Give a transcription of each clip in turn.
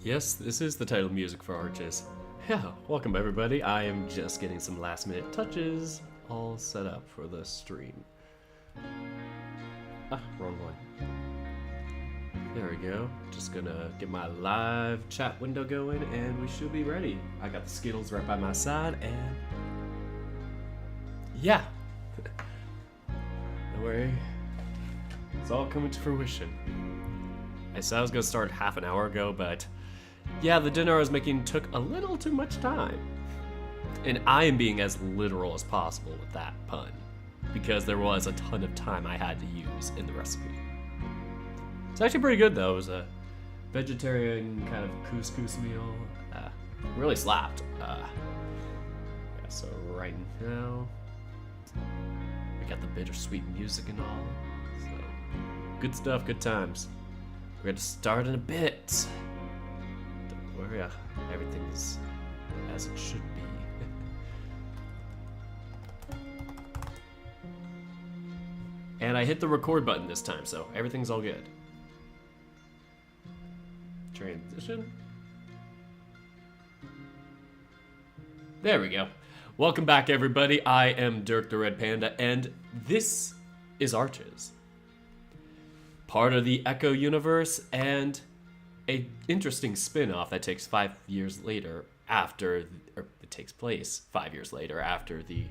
Yes, this is the title music for Arches. Yeah, welcome everybody. I am just getting some last minute touches all set up for the stream. Wrong one. There we go. Just gonna get my live chat window going and we should be ready. I got the Skittles right by my side and... yeah! Don't worry. It's all coming to fruition. I said I was gonna start half an hour ago, but... yeah, the dinner I was making took a little too much time. And I am being as literal as possible with that pun, because there was a ton of time I had to use in the recipe. It's actually pretty good though. It was a vegetarian kind of couscous meal. Really slapped. Yeah, so right now, we got the bittersweet music and all. So, good stuff, good times. We're gonna start in a bit. Don't worry, everything's as it should be. And I hit the record button this time, so everything's all good. Transition. There we go. Welcome back, everybody. I am Dirk the Red Panda, and this is Arches. Part of the Echo universe, and a interesting spin-off that takes 5 years later after, or it takes place 5 years later after the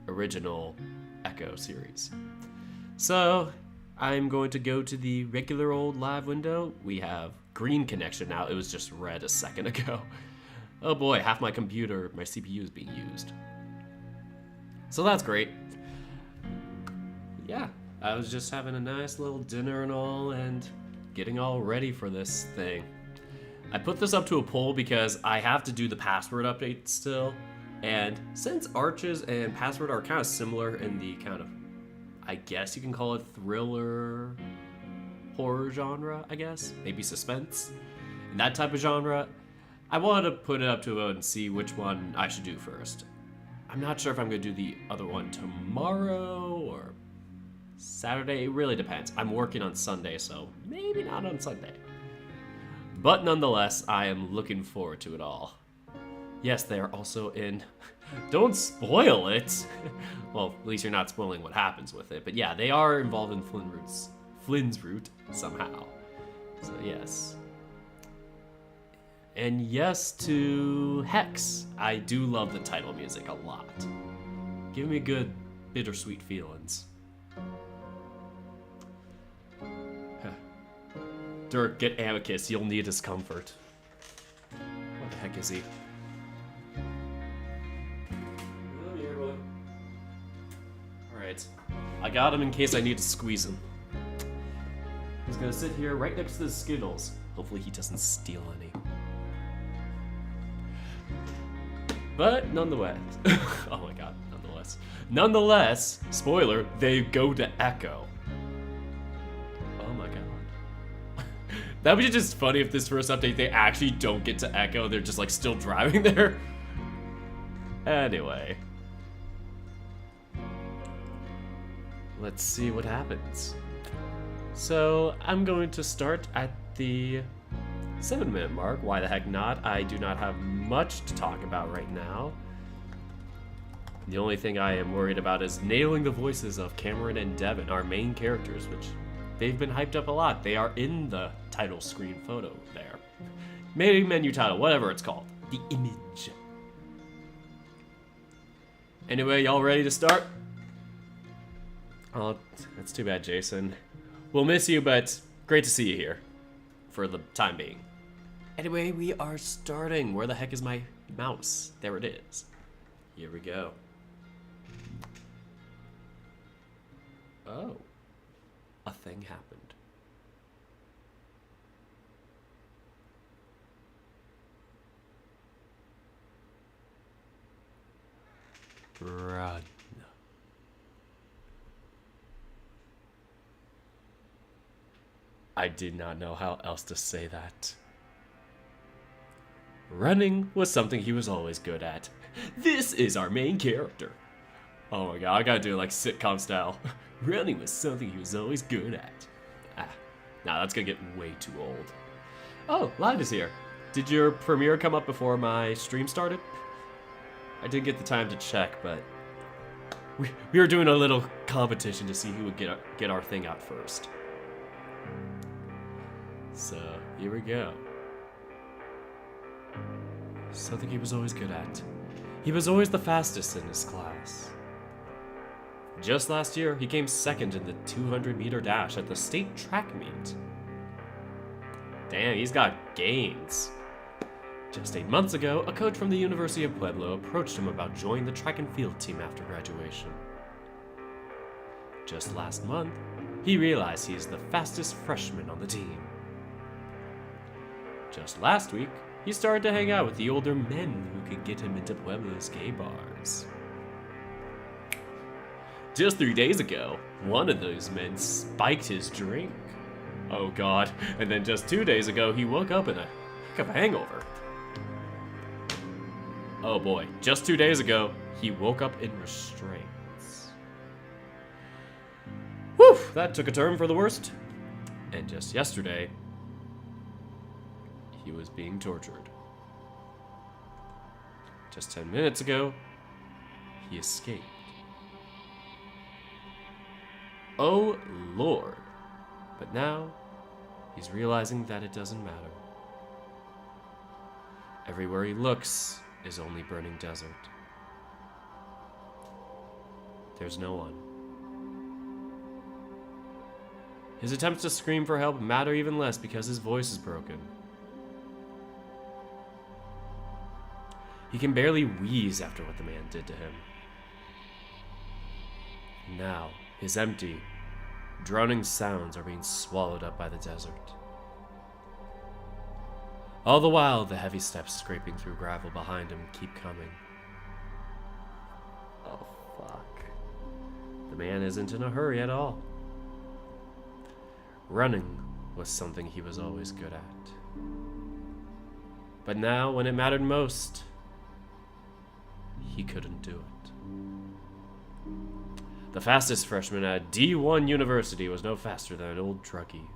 original Echo series. So, I'm going to go to the regular old live window. We have green connection now. It was just red a second ago. Oh boy, half my computer, my CPU is being used. So that's great. Yeah, I was just having a nice little dinner and all and getting all ready for this thing. I put this up to a poll because I have to do the password update still. And since Arches and Password are kind of similar in the kind of, I guess you can call it thriller, horror genre, I guess. Maybe suspense. In that type of genre, I wanted to put it up to a vote and see which one I should do first. I'm not sure if I'm going to do the other one tomorrow or Saturday. It really depends. I'm working on Sunday, so maybe not on Sunday. But nonetheless, I am looking forward to it all. Yes, they are also in... Don't spoil it! Well, at least you're not spoiling what happens with it. But yeah, they are involved in Flynn's route somehow. So yes. And yes to Hex. I do love the title music a lot. Give me good bittersweet feelings. Dirk, get Amicus. You'll need his comfort. What the heck is he? Alright. I got him in case I need to squeeze him. He's gonna sit here right next to the Skittles. Hopefully he doesn't steal any. But nonetheless, oh my god, nonetheless, spoiler, they go to Echo. Oh my god. That would be just funny if this first update they actually don't get to Echo, they're just like still driving there. Anyway. Let's see what happens. So, I'm going to start at the 7-minute mark. Why the heck not? I do not have much to talk about right now. The only thing I am worried about is nailing the voices of Cameron and Devin, our main characters, which they've been hyped up a lot. They are in the title screen photo there. Main menu title, whatever it's called. The image. Anyway, y'all ready to start? Oh, that's too bad, Jason. We'll miss you, but great to see you here. For the time being. Anyway, we are starting. Where the heck is my mouse? There it is. Here we go. Oh. A thing happened. Run. I did not know how else to say that. Running was something he was always good at. This is our main character. Oh my god, I gotta do it like sitcom style. Running was something he was always good at. Nah, that's gonna get way too old. Oh, Live is here. Did your premiere come up before my stream started? I did get the time to check, but we were doing a little competition to see who would get our thing out first. So, here we go. Something he was always good at. He was always the fastest in his class. Just last year, he came second in the 200-meter dash at the state track meet. Damn, he's got gains. Just 8 months ago, a coach from the University of Pueblo approached him about joining the track and field team after graduation. Just last month, he realized he is the fastest freshman on the team. Just last week, he started to hang out with the older men who could get him into Pueblo's gay bars. Just 3 days ago, one of those men spiked his drink. Oh god, and then just 2 days ago, he woke up in a heck of a hangover. Oh boy, just 2 days ago, he woke up in restraints. Whew, that took a turn for the worst. And just yesterday, he was being tortured. Just 10 minutes ago, he escaped. Oh Lord. But now, he's realizing that it doesn't matter. Everywhere he looks is only burning desert. There's no one. His attempts to scream for help matter even less because his voice is broken. He can barely wheeze after what the man did to him. Now, his empty, drowning sounds are being swallowed up by the desert. All the while, the heavy steps scraping through gravel behind him keep coming. Oh, fuck. The man isn't in a hurry at all. Running was something he was always good at. But now, when it mattered most, he couldn't do it. The fastest freshman at D1 University was no faster than an old truckie.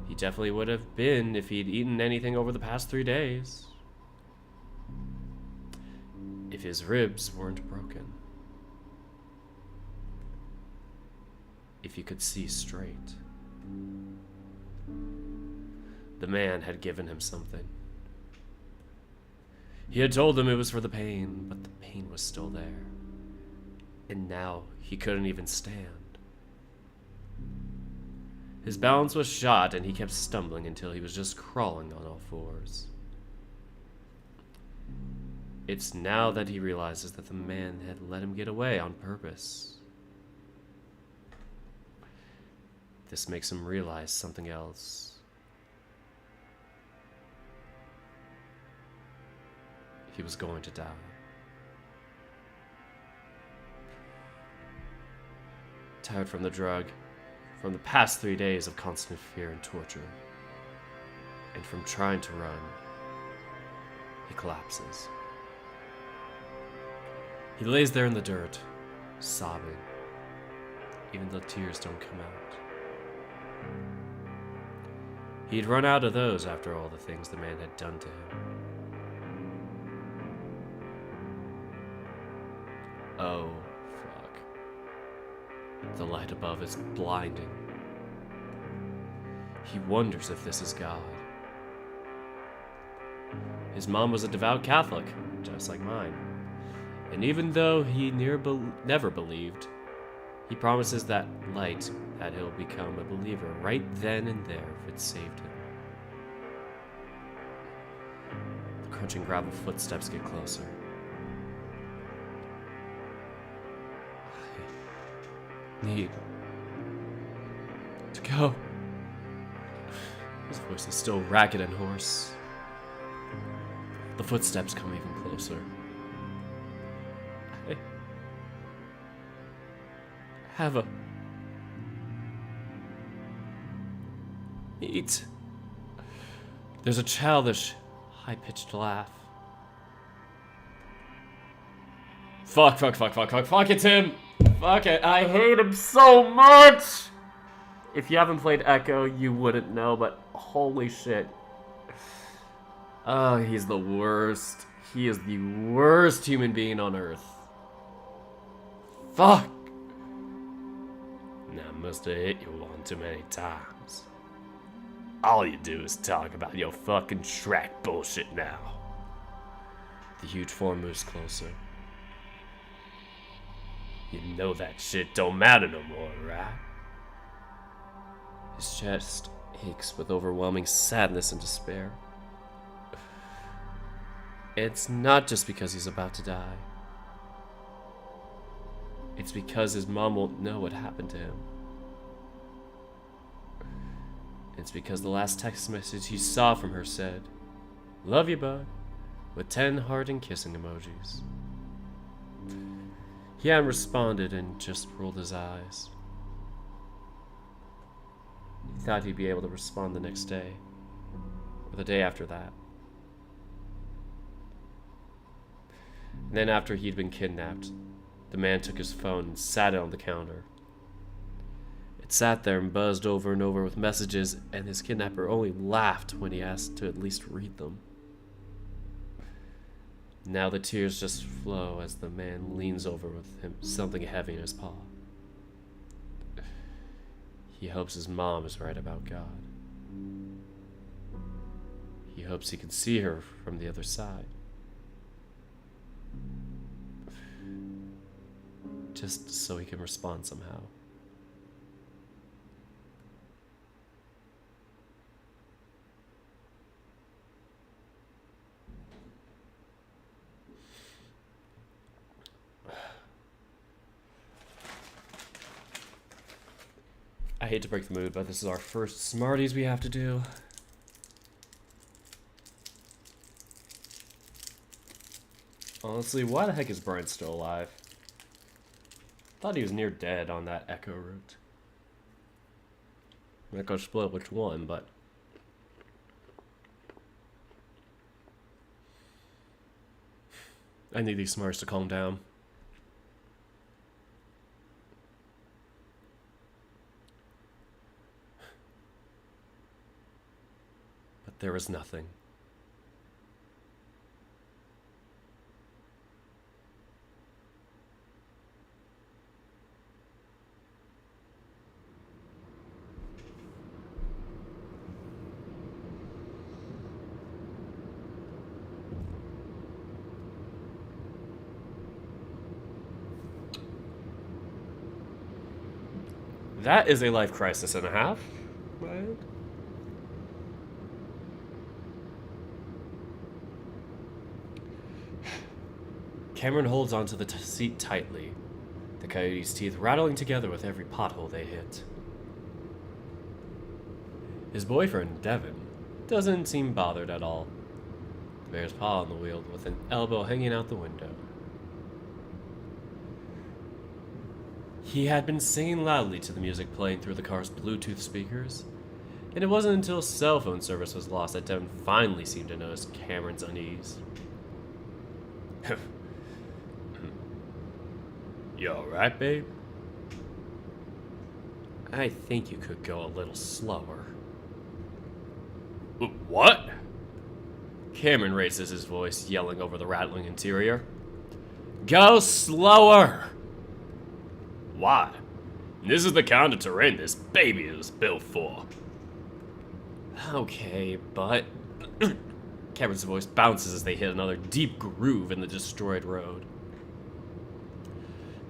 He definitely would have been if he'd eaten anything over the past 3 days. If his ribs weren't broken. If he could see straight. The man had given him something. He had told him it was for the pain, but the pain was still there. And now he couldn't even stand. His balance was shot and he kept stumbling until he was just crawling on all fours. It's now that he realizes that the man had let him get away on purpose. This makes him realize something else. He was going to die. Tired from the drug, from the past 3 days of constant fear and torture, and from trying to run, he collapses. He lays there in the dirt, sobbing, even though tears don't come out. He'd run out of those after all the things the man had done to him. Oh, fuck. The light above is blinding. He wonders if this is God. His mom was a devout Catholic, just like mine. And even though he never believed, he promises that light that he'll become a believer right then and there if it saved him. The crunching gravel footsteps get closer. I need to go. His voice is still ragged and hoarse. The footsteps come even closer. I have a need. There's a childish, high-pitched laugh. Fuck, it's him! Fuck it, I hate him so much! If you haven't played Echo, you wouldn't know, but Holy shit. Oh, he's the worst. He is the worst human being on Earth. Fuck! Now, I must have hit you one too many times. All you do is talk about your fucking Shrek bullshit now. The huge form moves closer. You know that shit don't matter no more, right? His chest aches with overwhelming sadness and despair. It's not just because he's about to die. It's because his mom won't know what happened to him. It's because the last text message he saw from her said, "Love you, bud," with 10 heart and kissing emojis. He hadn't responded and just rolled his eyes. He thought he'd be able to respond the next day, or the day after that. And then after he'd been kidnapped, the man took his phone and sat it on the counter. It sat there and buzzed over and over with messages, and his kidnapper only laughed when he asked to at least read them. Now the tears just flow as the man leans over with him, something heavy in his paw. He hopes his mom is right about God. He hopes he can see her from the other side. Just so he can respond somehow. I hate to break the mood, but this is our first Smarties we have to do. Honestly, why the heck is Brian still alive? Thought he was near dead on that Echo route. I'm not gonna split which one, but I need these Smarties to calm down. But there was nothing. That is a life crisis and a half, right? Cameron holds onto the seat tightly, the coyote's teeth rattling together with every pothole they hit. His boyfriend, Devin, doesn't seem bothered at all. The bear's paw on the wheel with an elbow hanging out the window. He had been singing loudly to the music playing through the car's Bluetooth speakers, and it wasn't until cell phone service was lost that Devin finally seemed to notice Cameron's unease. You alright, babe? I think you could go a little slower. What? Cameron raises his voice, yelling over the rattling interior. Go slower! Why? This is the kind of terrain this baby is built for. Okay, but... Cameron's voice bounces as they hit another deep groove in the destroyed road.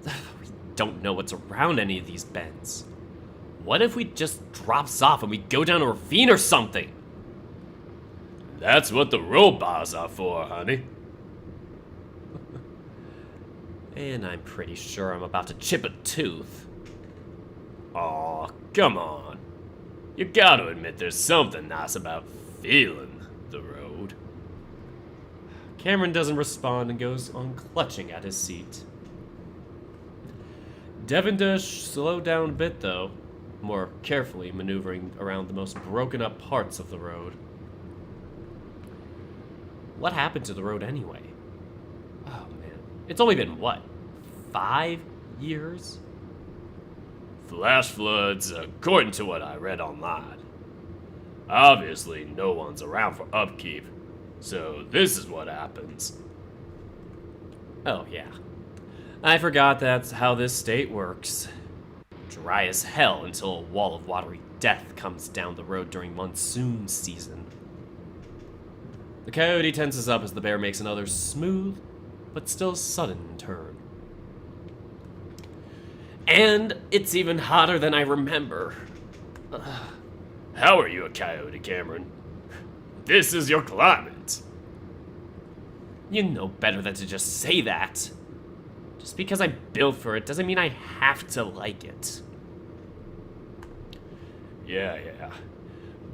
We don't know what's around any of these bends. What if we just drops off and we go down a ravine or something? That's what the road bars are for, honey. And I'm pretty sure I'm about to chip a tooth. Aw, come on. You gotta admit there's something nice about feeling the road. Cameron doesn't respond and goes on clutching at his seat. Devin does slow down a bit, though, more carefully maneuvering around the most broken up parts of the road. What happened to the road anyway? Oh man, it's only been, what, 5 years? Flash floods, according to what I read online. Obviously, no one's around for upkeep, so this is what happens. Oh, yeah. I forgot that's how this state works. Dry as hell until a wall of watery death comes down the road during monsoon season. The coyote tenses up as the bear makes another smooth, but still sudden turn. And it's even hotter than I remember. How are you a coyote, Cameron? This is your climate. You know better than to just say that. Just because I'm built for it doesn't mean I have to like it. Yeah.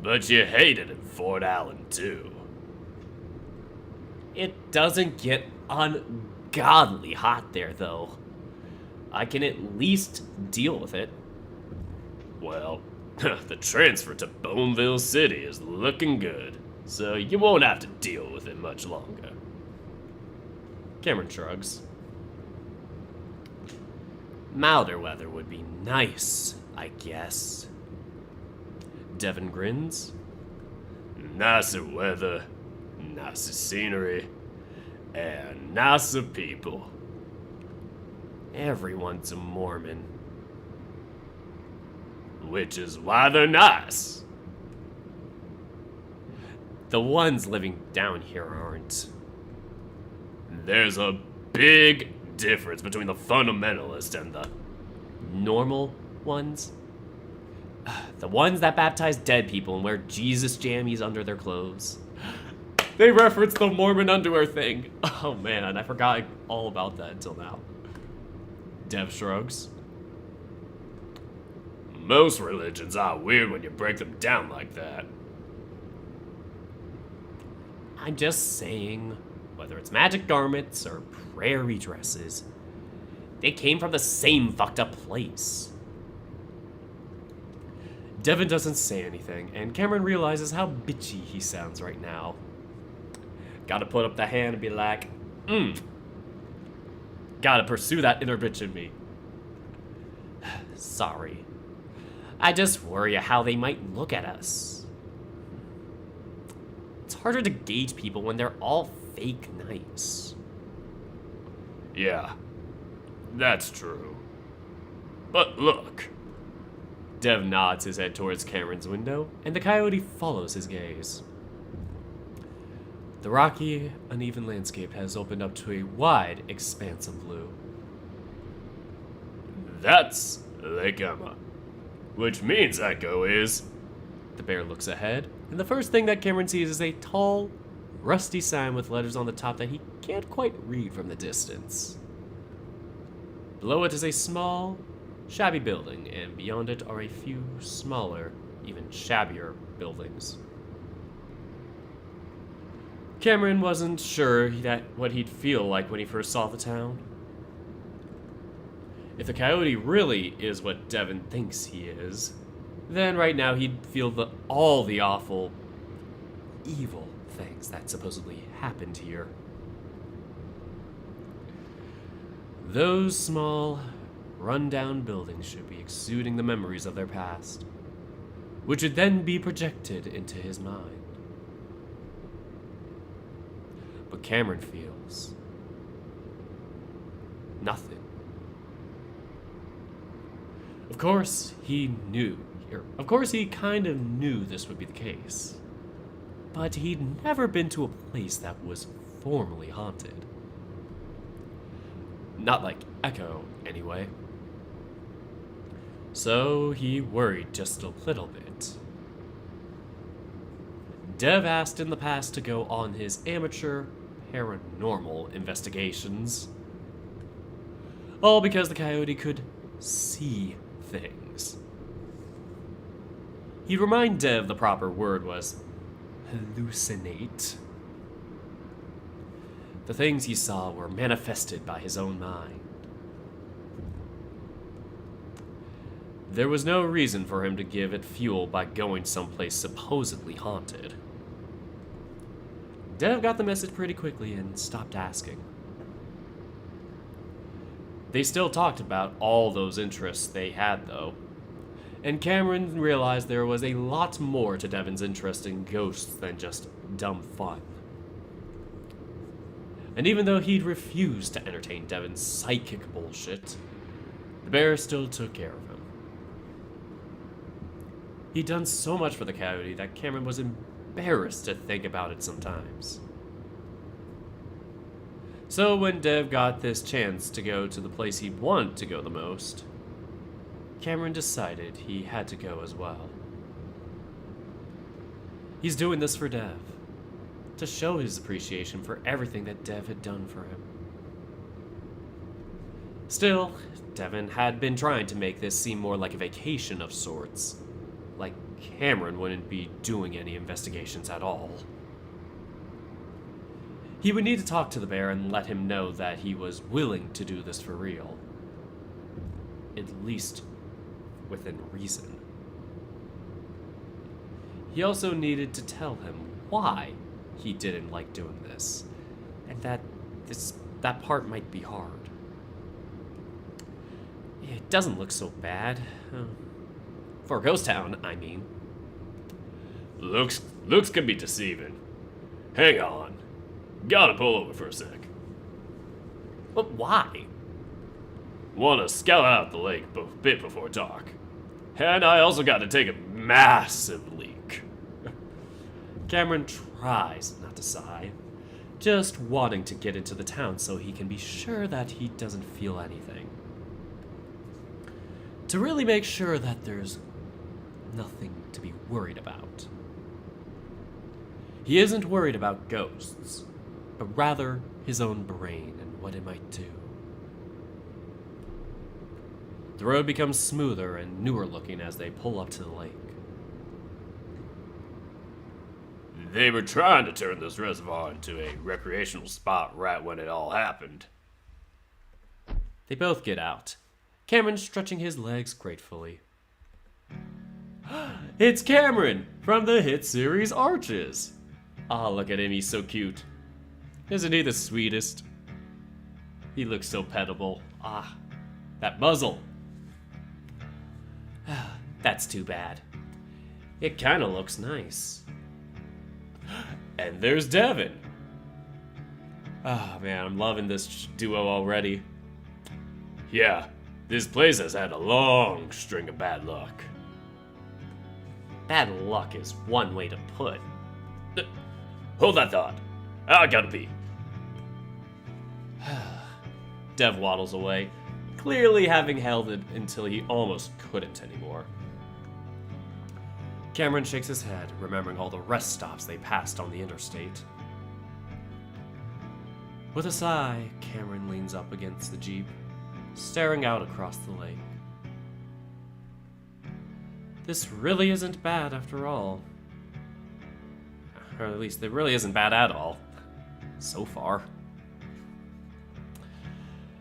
But you hate it in Fort Allen, too. It doesn't get ungodly hot there, though. I can at least deal with it. Well, the transfer to Boneville City is looking good, so you won't have to deal with it much longer. Cameron shrugs. Milder weather would be nice, I guess. Devin grins. Nicer weather, nicer scenery, and nicer people. Everyone's a Mormon. Which is why they're nice. The ones living down here aren't. There's a big difference between the fundamentalist and the normal ones. The ones that baptize dead people and wear Jesus jammies under their clothes. They reference the Mormon underwear thing. Oh man, I forgot all about that until now. Dev shrugs. Most religions are weird when you break them down like that. I'm just saying, whether it's magic garments or prairie dresses, they came from the same fucked up place. Devin doesn't say anything, and Cameron realizes how bitchy he sounds right now. Gotta put up the hand and be like, Gotta pursue that inner bitch in me. Sorry. I just worry how they might look at us. It's harder to gauge people when they're all fake nice. Yeah, that's true. But look. Dev nods his head towards Cameron's window, and the coyote follows his gaze. The rocky, uneven landscape has opened up to a wide expanse of blue. That's Lake Emma. Which means Echo is... The bear looks ahead, and the first thing that Cameron sees is a tall, rusty sign with letters on the top that he can't quite read from the distance. Below it is a small, shabby building, and beyond it are a few smaller, even shabbier buildings. Cameron wasn't sure what he'd feel like when he first saw the town. If the coyote really is what Devin thinks he is, then right now he'd feel all the awful, evil things that supposedly happened here. Those small, run-down buildings should be exuding the memories of their past, which would then be projected into his mind. But Cameron feels nothing. Of course, he kind of knew this would be the case. But he'd never been to a place that was formally haunted. Not like Echo, anyway. So he worried just a little bit. Dev asked in the past to go on his amateur paranormal investigations. All because the coyote could see things. He'd remind Dev the proper word was hallucinate. The things he saw were manifested by his own mind. There was no reason for him to give it fuel by going someplace supposedly haunted. Dev got the message pretty quickly and stopped asking. They still talked about all those interests they had, though. And Cameron realized there was a lot more to Devon's interest in ghosts than just dumb fun. And even though he'd refused to entertain Devon's psychic bullshit, the bear still took care of him. He'd done so much for the coyote that Cameron was embarrassed to think about it sometimes. So when Dev got this chance to go to the place he'd want to go the most, Cameron decided he had to go as well. He's doing this for Dev, to show his appreciation for everything that Dev had done for him. Still, Devon had been trying to make this seem more like a vacation of sorts, like Cameron wouldn't be doing any investigations at all. He would need to talk to the bear and let him know that he was willing to do this for real. At least within reason. He also needed to tell him why he didn't like doing this, and that part might be hard. It doesn't look so bad. For a ghost town, I mean. Looks can be deceiving. Hang on. Gotta pull over for a sec. But why? Wanna scout out the lake a bit before dark. And I also got to take a massive leak. Cameron tries not to sigh, just wanting to get into the town so he can be sure that he doesn't feel anything. To really make sure that there's nothing to be worried about. He isn't worried about ghosts, but rather his own brain and what it might do. The road becomes smoother and newer looking as they pull up to the lake. They were trying to turn this reservoir into a recreational spot right when it all happened. They both get out, Cameron stretching his legs gratefully. It's Cameron from the hit series Arches. Ah, look at him, he's so cute. Isn't he the sweetest? He looks so pettable. Ah, that muzzle. That's too bad. It kinda looks nice. And there's Devon. Oh man, I'm loving this duo already. Yeah, this place has had a long string of bad luck. Bad luck is one way to put. Hold that thought. I gotta pee. Dev waddles away, clearly having held it until he almost couldn't anymore. Cameron shakes his head, remembering all the rest stops they passed on the interstate. With a sigh, Cameron leans up against the Jeep, staring out across the lake. This really isn't bad after all. Or at least it really isn't bad at all. So far.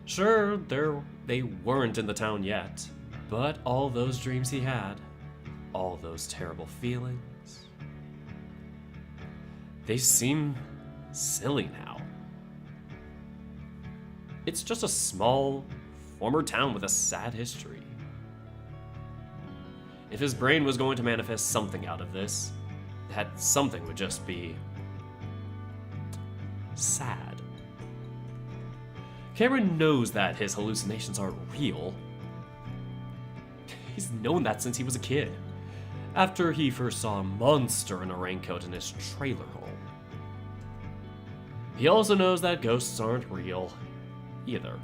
Sure, they weren't in the town yet, but all those dreams he had, all those terrible feelings, they seem silly now. It's just a small, former town with a sad history. If his brain was going to manifest something out of this, that something would just be sad. Cameron knows that his hallucinations aren't real. He's known that since he was a kid, after he first saw a monster in a raincoat in his trailer home. He also knows that ghosts aren't real, either.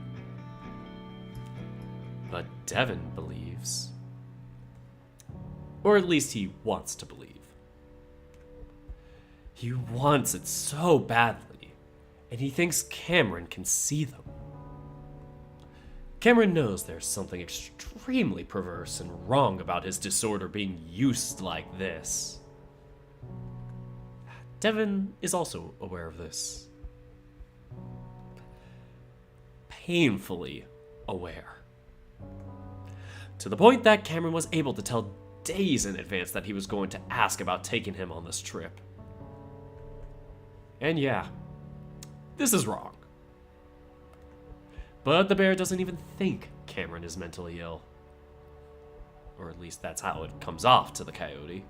But Devon believes. Or at least he wants to believe. He wants it so badly, and he thinks Cameron can see them. Cameron knows there's something extremely perverse and wrong about his disorder being used like this. Devon is also aware of this. Painfully aware. To the point that Cameron was able to tell days in advance that he was going to ask about taking him on this trip. And yeah, this is wrong. But the bear doesn't even think Cameron is mentally ill. Or at least that's how it comes off to the coyote.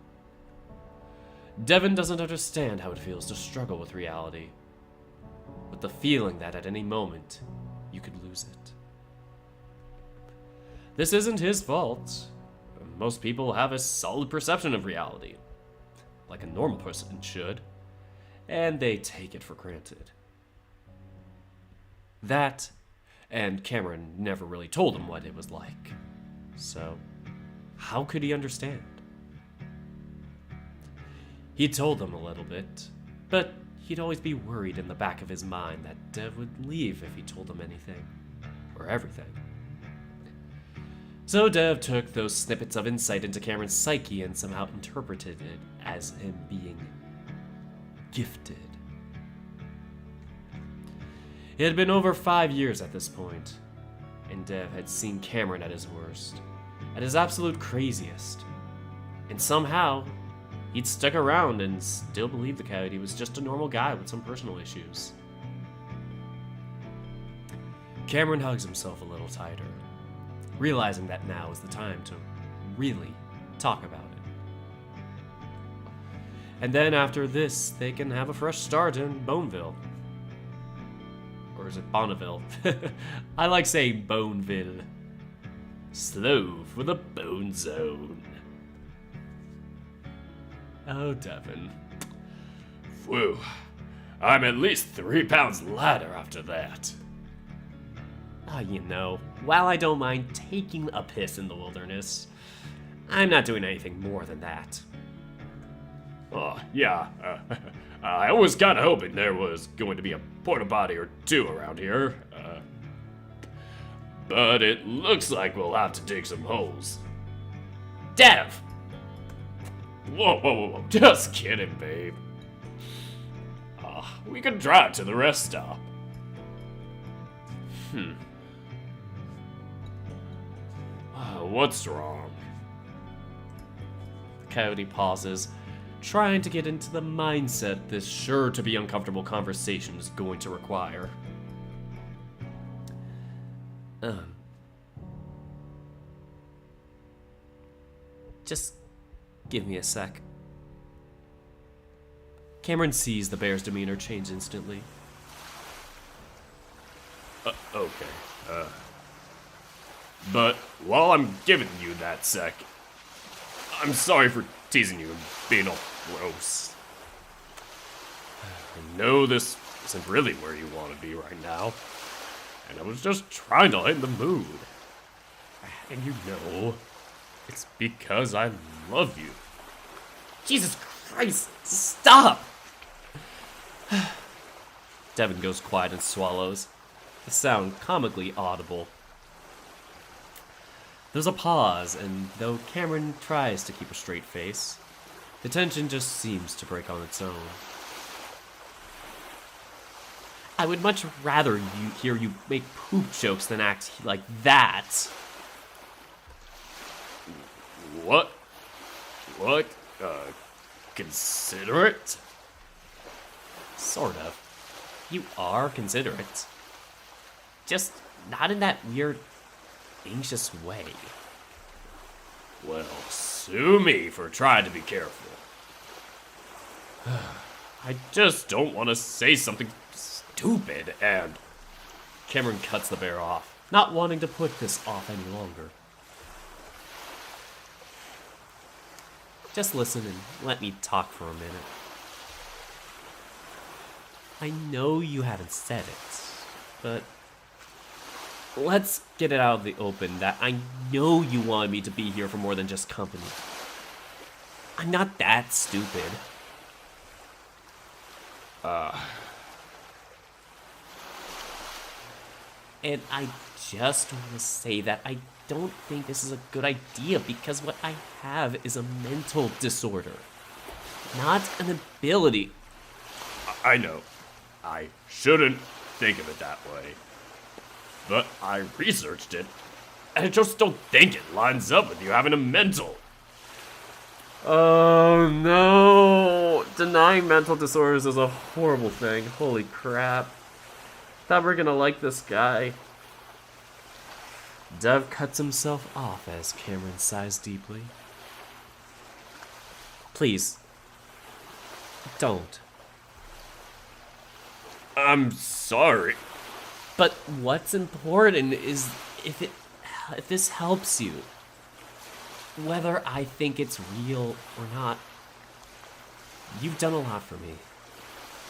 Devin doesn't understand how it feels to struggle with reality, with the feeling that at any moment, you could lose it. This isn't his fault. Most people have a solid perception of reality, like a normal person should, and they take it for granted. That, and Cameron never really told him what it was like. So, how could he understand? He told them a little bit, but he'd always be worried in the back of his mind that Dev would leave if he told them anything, or everything. So Dev took those snippets of insight into Cameron's psyche and somehow interpreted it as him being gifted. It had been over 5 years at this point, and Dev had seen Cameron at his worst, at his absolute craziest. And somehow, he'd stuck around and still believed the coyote was just a normal guy with some personal issues. Cameron hugs himself a little tighter, realizing that now is the time to really talk about it. And then after this, they can have a fresh start in Boneville. Or is it Bonneville? I like saying Boneville. Slow for the Bone Zone. Oh, Devin. Whew. I'm at least 3 pounds lighter after that. You know, while I don't mind taking a piss in the wilderness, I'm not doing anything more than that. Oh, yeah. I was kind of hoping there was going to be a porta potty or two around here. But it looks like we'll have to dig some holes. Dev! Whoa. Just kidding, babe. We can drive to the rest stop. What's wrong? Coyote pauses, trying to get into the mindset this sure to be uncomfortable conversation is going to require. Just give me a sec. Cameron sees the bear's demeanor change instantly. Okay. But while I'm giving you that sec, I'm sorry for teasing you and being all gross. I know this isn't really where you want to be right now, and I was just trying to lighten the mood. And you know, it's because I love you. Jesus Christ, stop! Devin goes quiet and swallows, the sound comically audible. There's a pause, and though Cameron tries to keep a straight face, the tension just seems to break on its own. I would much rather hear you make poop jokes than act like that. What? Considerate? Sort of. You are considerate. Just not in that weird, anxious way. Well, sue me for trying to be careful. I just don't want to say something stupid and... Cameron cuts the bear off, not wanting to put this off any longer. Just listen and let me talk for a minute. I know you haven't said it, but let's get it out of the open that I know you wanted me to be here for more than just company. I'm not that stupid. And I just want to say that I don't think this is a good idea because what I have is a mental disorder, not an ability. I know. I shouldn't think of it that way. But I researched it, and I just don't think it lines up with you having a mental. Oh no! Denying mental disorders is a horrible thing. Holy crap. Thought we were gonna like this guy. Dev cuts himself off as Cameron sighs deeply. Please, don't. I'm sorry. But what's important is if this helps you. Whether I think it's real or not, you've done a lot for me.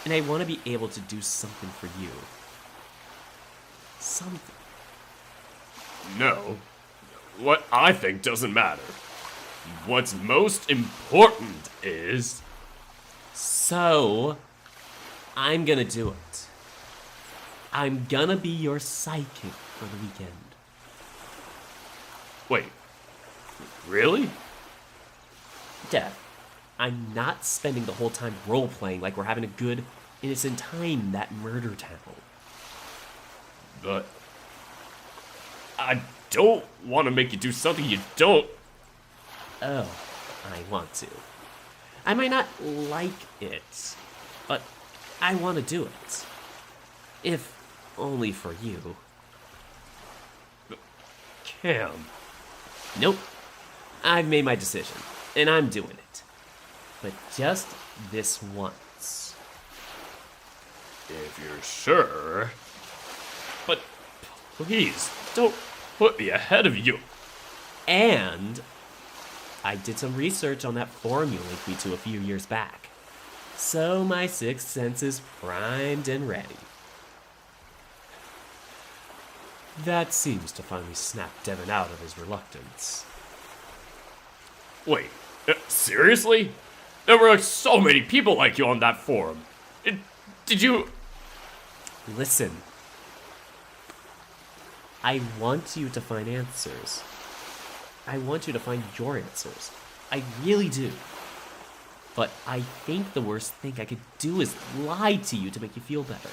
And I want to be able to do something for you. Something. No. What I think doesn't matter. What's most important is... So, I'm gonna do it. I'm gonna be your sidekick for the weekend. Wait. Really? Dev, I'm not spending the whole time role-playing like we're having a good, innocent time in that murder town. But... I don't want to make you do something you don't... Oh, I want to. I might not like it, but I want to do it. If only for you. Cam. Nope. I've made my decision, and I'm doing it. But just this once. If you're sure... But please, don't put me ahead of you. And I did some research on that forum you linked me to a few years back. So my sixth sense is primed and ready. That seems to finally snap Devin out of his reluctance. Wait, seriously? There were so many people like you on that forum. Did you... Listen. I want you to find answers. I want you to find your answers. I really do. But I think the worst thing I could do is lie to you to make you feel better.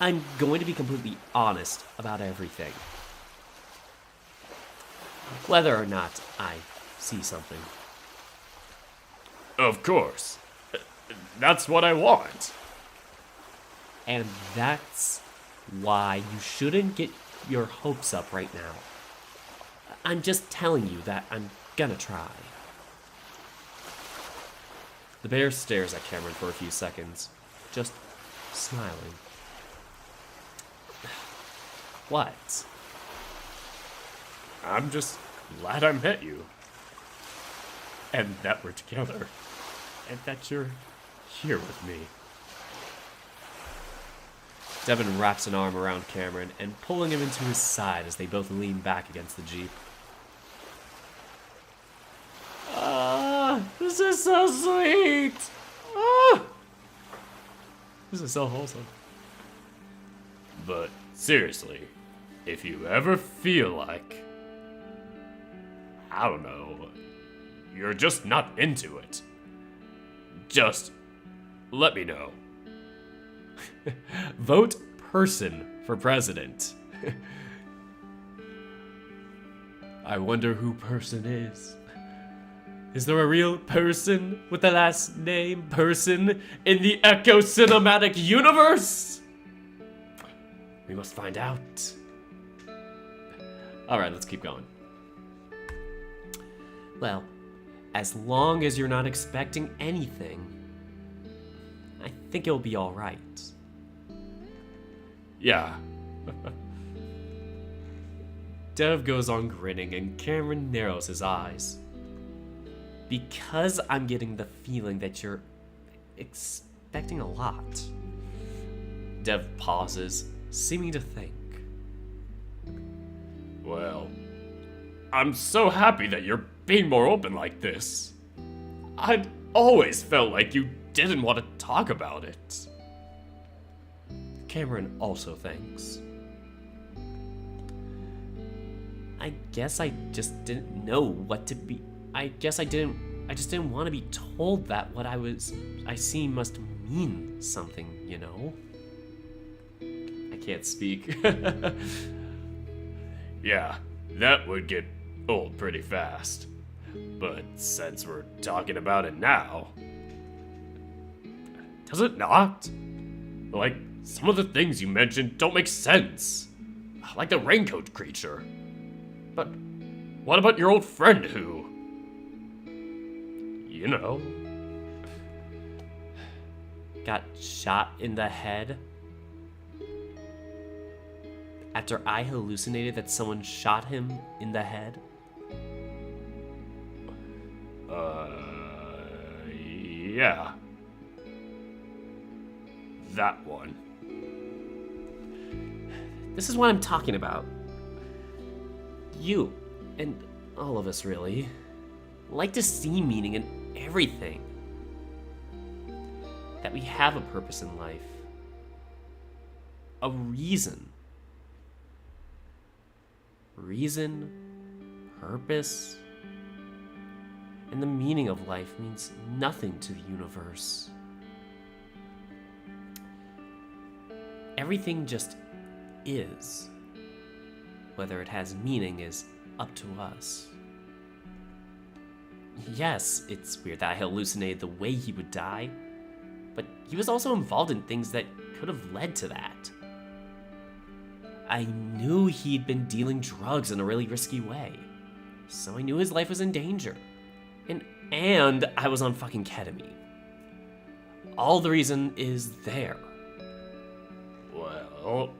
I'm going to be completely honest about everything. Whether or not I see something. Of course. That's what I want. And that's why you shouldn't get your hopes up right now. I'm just telling you that I'm gonna try. The bear stares at Cameron for a few seconds, just smiling. What? I'm just glad I met you. And that we're together. And that you're here with me. Devin wraps an arm around Cameron and pulling him into his side as they both lean back against the Jeep. This is so sweet! This is so wholesome. But seriously, if you ever feel like... I don't know, you're just not into it, just let me know. Vote person for president. I wonder who person is. Is there a real person with the last name Person in the Echo Cinematic Universe? We must find out. Alright, let's keep going. Well, as long as you're not expecting anything, I think it'll be alright. Yeah. Dev goes on grinning and Cameron narrows his eyes. Because I'm getting the feeling that you're expecting a lot. Dev pauses, seeming to think. Well, I'm so happy that you're being more open like this. I'd always felt like you didn't want to talk about it. Cameron also thinks. I guess I just didn't know what to be. I just didn't want to be told that what I see must mean something, you know? I can't speak. Yeah, that would get old pretty fast. But since we're talking about it now, does it not? Like, some of the things you mentioned don't make sense. Like the raincoat creature. But what about your old friend who... You know... Got shot in the head? After I hallucinated that someone shot him in the head? Yeah. That one. This is what I'm talking about. You, and all of us really, like to see meaning in everything. That we have a purpose in life. A reason. Reason, purpose, and the meaning of life means nothing to the universe. Everything just is. Whether it has meaning is up to us. Yes, it's weird that I hallucinated the way he would die, but he was also involved in things that could have led to that. I knew he'd been dealing drugs in a really risky way, so I knew his life was in danger. And I was on fucking ketamine. All the reason is there. Well...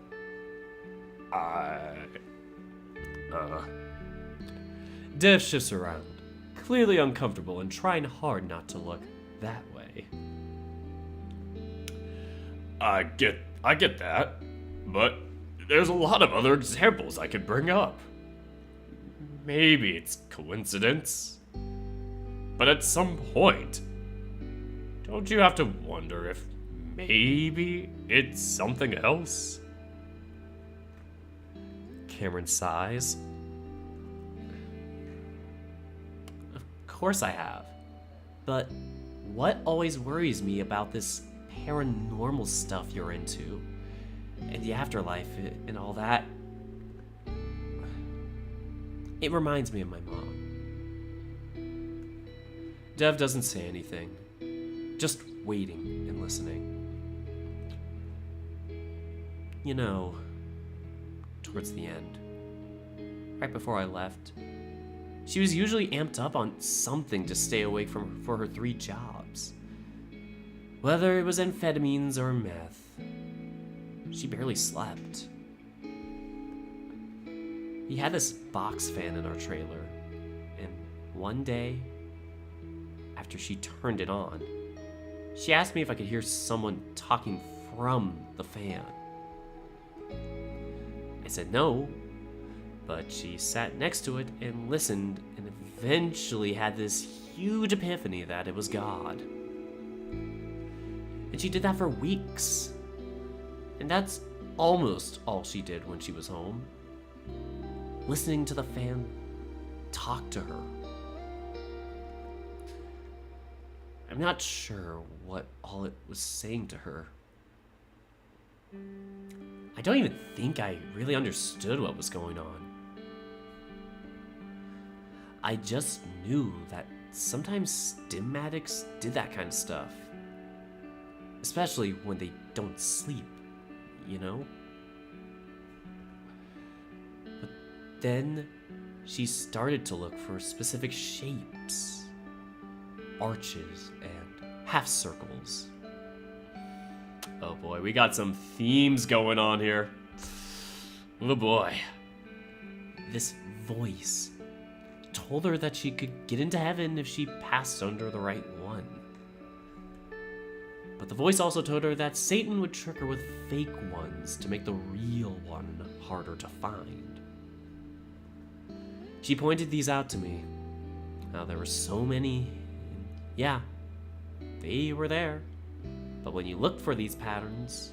Dev shifts around, clearly uncomfortable and trying hard not to look that way. I get that, but there's a lot of other examples I could bring up. Maybe it's coincidence, but at some point, don't you have to wonder if maybe it's something else? Cameron sighs. Of course I have. But what always worries me about this paranormal stuff you're into, and the afterlife and all that, it reminds me of my mom. Dev doesn't say anything, just waiting and listening. You know, towards the end, right before I left, she was usually amped up on something to stay awake for her 3 jobs. Whether it was amphetamines or meth, she barely slept. We had this box fan in our trailer, and one day, after she turned it on, she asked me if I could hear someone talking from the fan. I said no, but she sat next to it and listened and eventually had this huge epiphany that it was God. And she did that for weeks. And that's almost all she did when she was home. Listening to the fan talk to her. I'm not sure what all it was saying to her. I don't even think I really understood what was going on. I just knew that sometimes stim addicts did that kind of stuff. Especially when they don't sleep, you know? But then she started to look for specific shapes, arches, and half circles. Oh boy, we got some themes going on here. Oh boy. This voice told her that she could get into heaven if she passed under the right one. But the voice also told her that Satan would trick her with fake ones to make the real one harder to find. She pointed these out to me. Now there were so many. Yeah, they were there. But when you looked for these patterns,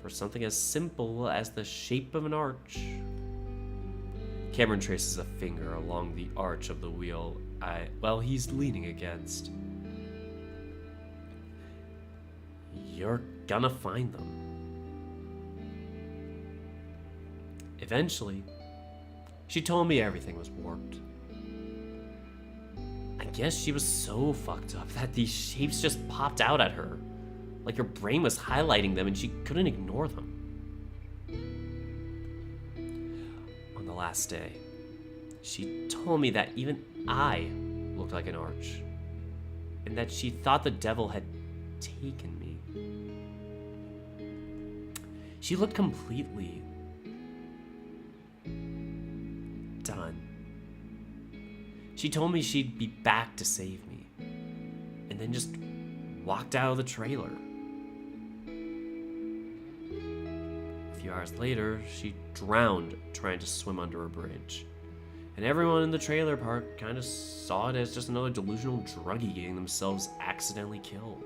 for something as simple as the shape of an arch, Cameron traces a finger along the arch of the wheel he's leaning against. You're gonna find them. Eventually, she told me everything was warped. I guess she was so fucked up that these shapes just popped out at her, like her brain was highlighting them and she couldn't ignore them. last day. She told me that even I looked like an arch, and that she thought the devil had taken me. She looked completely done. She told me she'd be back to save me, and then just walked out of the trailer. A few hours later, she drowned trying to swim under a bridge. And everyone in the trailer park kind of saw it as just another delusional druggie getting themselves accidentally killed.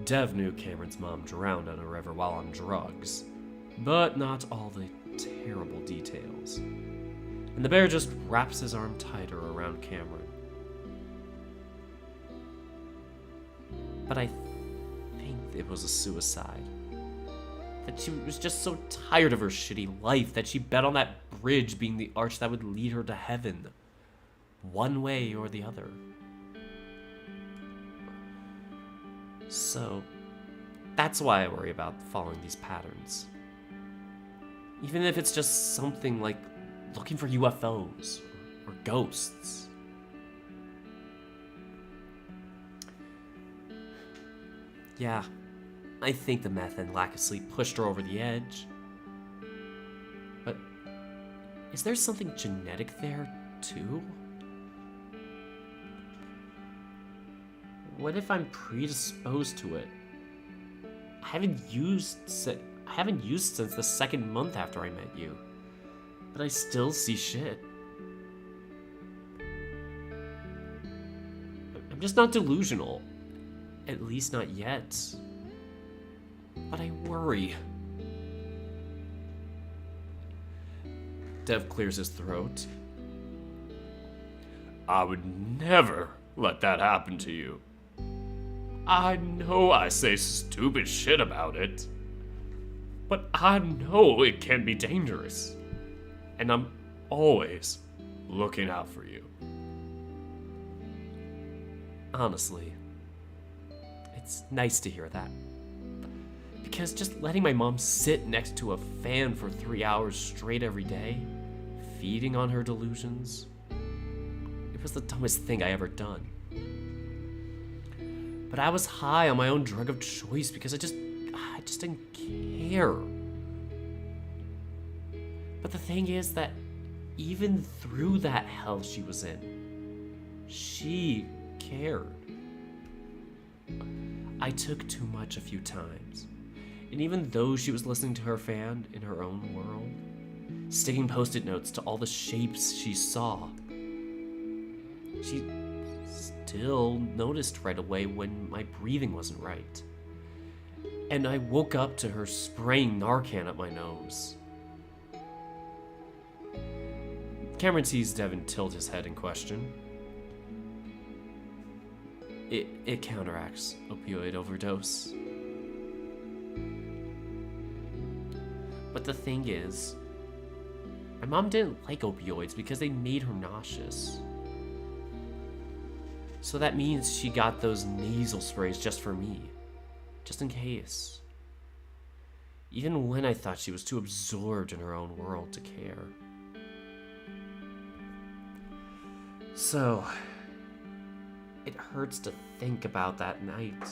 Dev knew Cameron's mom drowned in a river while on drugs, but not all the terrible details. And the bear just wraps his arm tighter around Cameron. But I think it was a suicide. That she was just so tired of her shitty life that she bet on that bridge being the arch that would lead her to heaven. One way or the other. So, that's why I worry about following these patterns. Even if it's just something like looking for UFOs or ghosts. Yeah, I think the meth and lack of sleep pushed her over the edge. But is there something genetic there, too? What if I'm predisposed to it? I haven't used since the second month after I met you. But I still see shit. I'm just not delusional. At least not yet. But I worry. Dev clears his throat. I would never let that happen to you. I know I say stupid shit about it, but I know it can be dangerous, and I'm always looking out for you. Honestly, it's nice to hear that. Because just letting my mom sit next to a fan for 3 hours straight every day, feeding on her delusions, it was the dumbest thing I ever done. But I was high on my own drug of choice because I just didn't care. But the thing is that even through that hell she was in, she cared. I took too much a few times. And even though she was listening to her fan in her own world, sticking post-it notes to all the shapes she saw, she still noticed right away when my breathing wasn't right. And I woke up to her spraying Narcan up my nose. Cameron sees Devin tilt his head in question. It counteracts opioid overdose. But the thing is, my mom didn't like opioids because they made her nauseous. So that means she got those nasal sprays just for me. Just in case. Even when I thought she was too absorbed in her own world to care. So, it hurts to think about that night.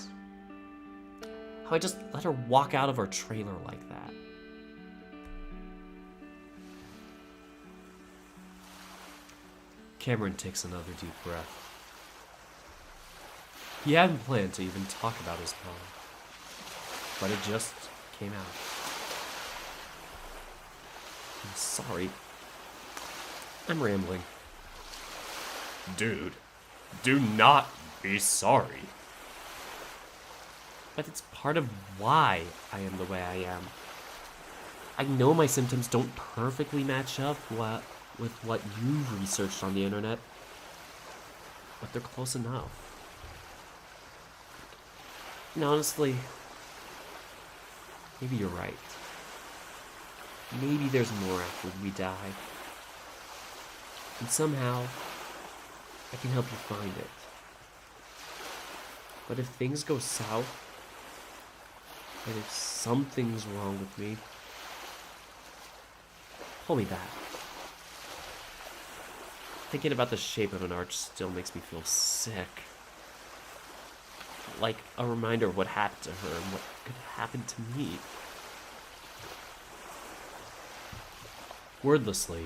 How I just let her walk out of our trailer like that. Cameron takes another deep breath. He hadn't planned to even talk about his poem, but it just came out. I'm sorry. I'm rambling. Dude, do not be sorry. But it's part of why I am the way I am. I know my symptoms don't perfectly match up with what you've researched on the internet, but they're close enough. And honestly, maybe you're right. Maybe there's more after we die. And somehow, I can help you find it. But if things go south, and if something's wrong with me, Pull me back. Thinking about the shape of an arch still makes me feel sick. Like a reminder of what happened to her and what could happen to me. Wordlessly,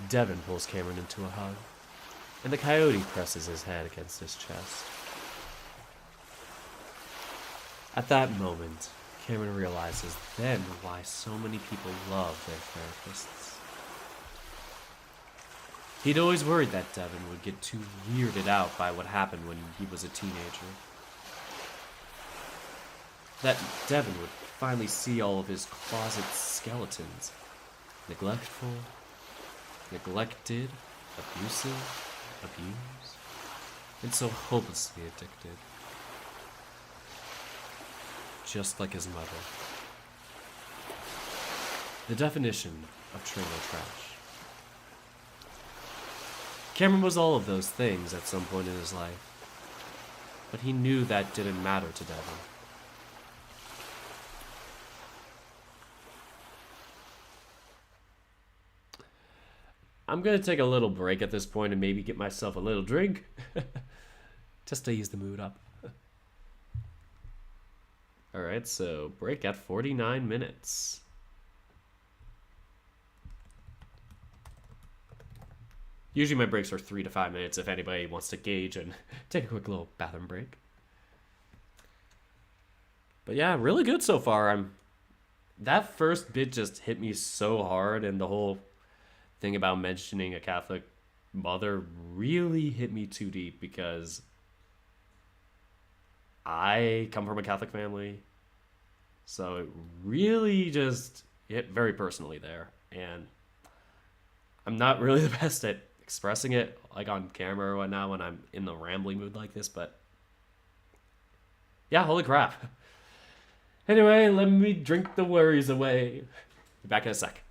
Devin pulls Cameron into a hug, and the coyote presses his head against his chest. At that moment, Cameron realizes then why so many people love their therapists. He'd always worried that Devin would get too weirded out by what happened when he was a teenager. That Devin would finally see all of his closet skeletons. Neglectful, neglected, abusive, abused, and so hopelessly addicted. Just like his mother. The definition of trailer trash. Cameron was all of those things at some point in his life, but he knew that didn't matter to Devin. I'm gonna take a little break at this point and maybe get myself a little drink, just to ease the mood up. Alright, so break at 49 minutes. Usually my breaks are 3 to 5 minutes if anybody wants to gauge and take a quick little bathroom break. But yeah, really good so far. That first bit just hit me so hard, and the whole thing about mentioning a Catholic mother really hit me too deep because I come from a Catholic family. So it really just hit very personally there. And I'm not really the best at expressing it like on camera or whatnot when I'm in the rambling mood like this, but yeah, holy crap. Anyway, let me drink the worries away. Be back in a sec.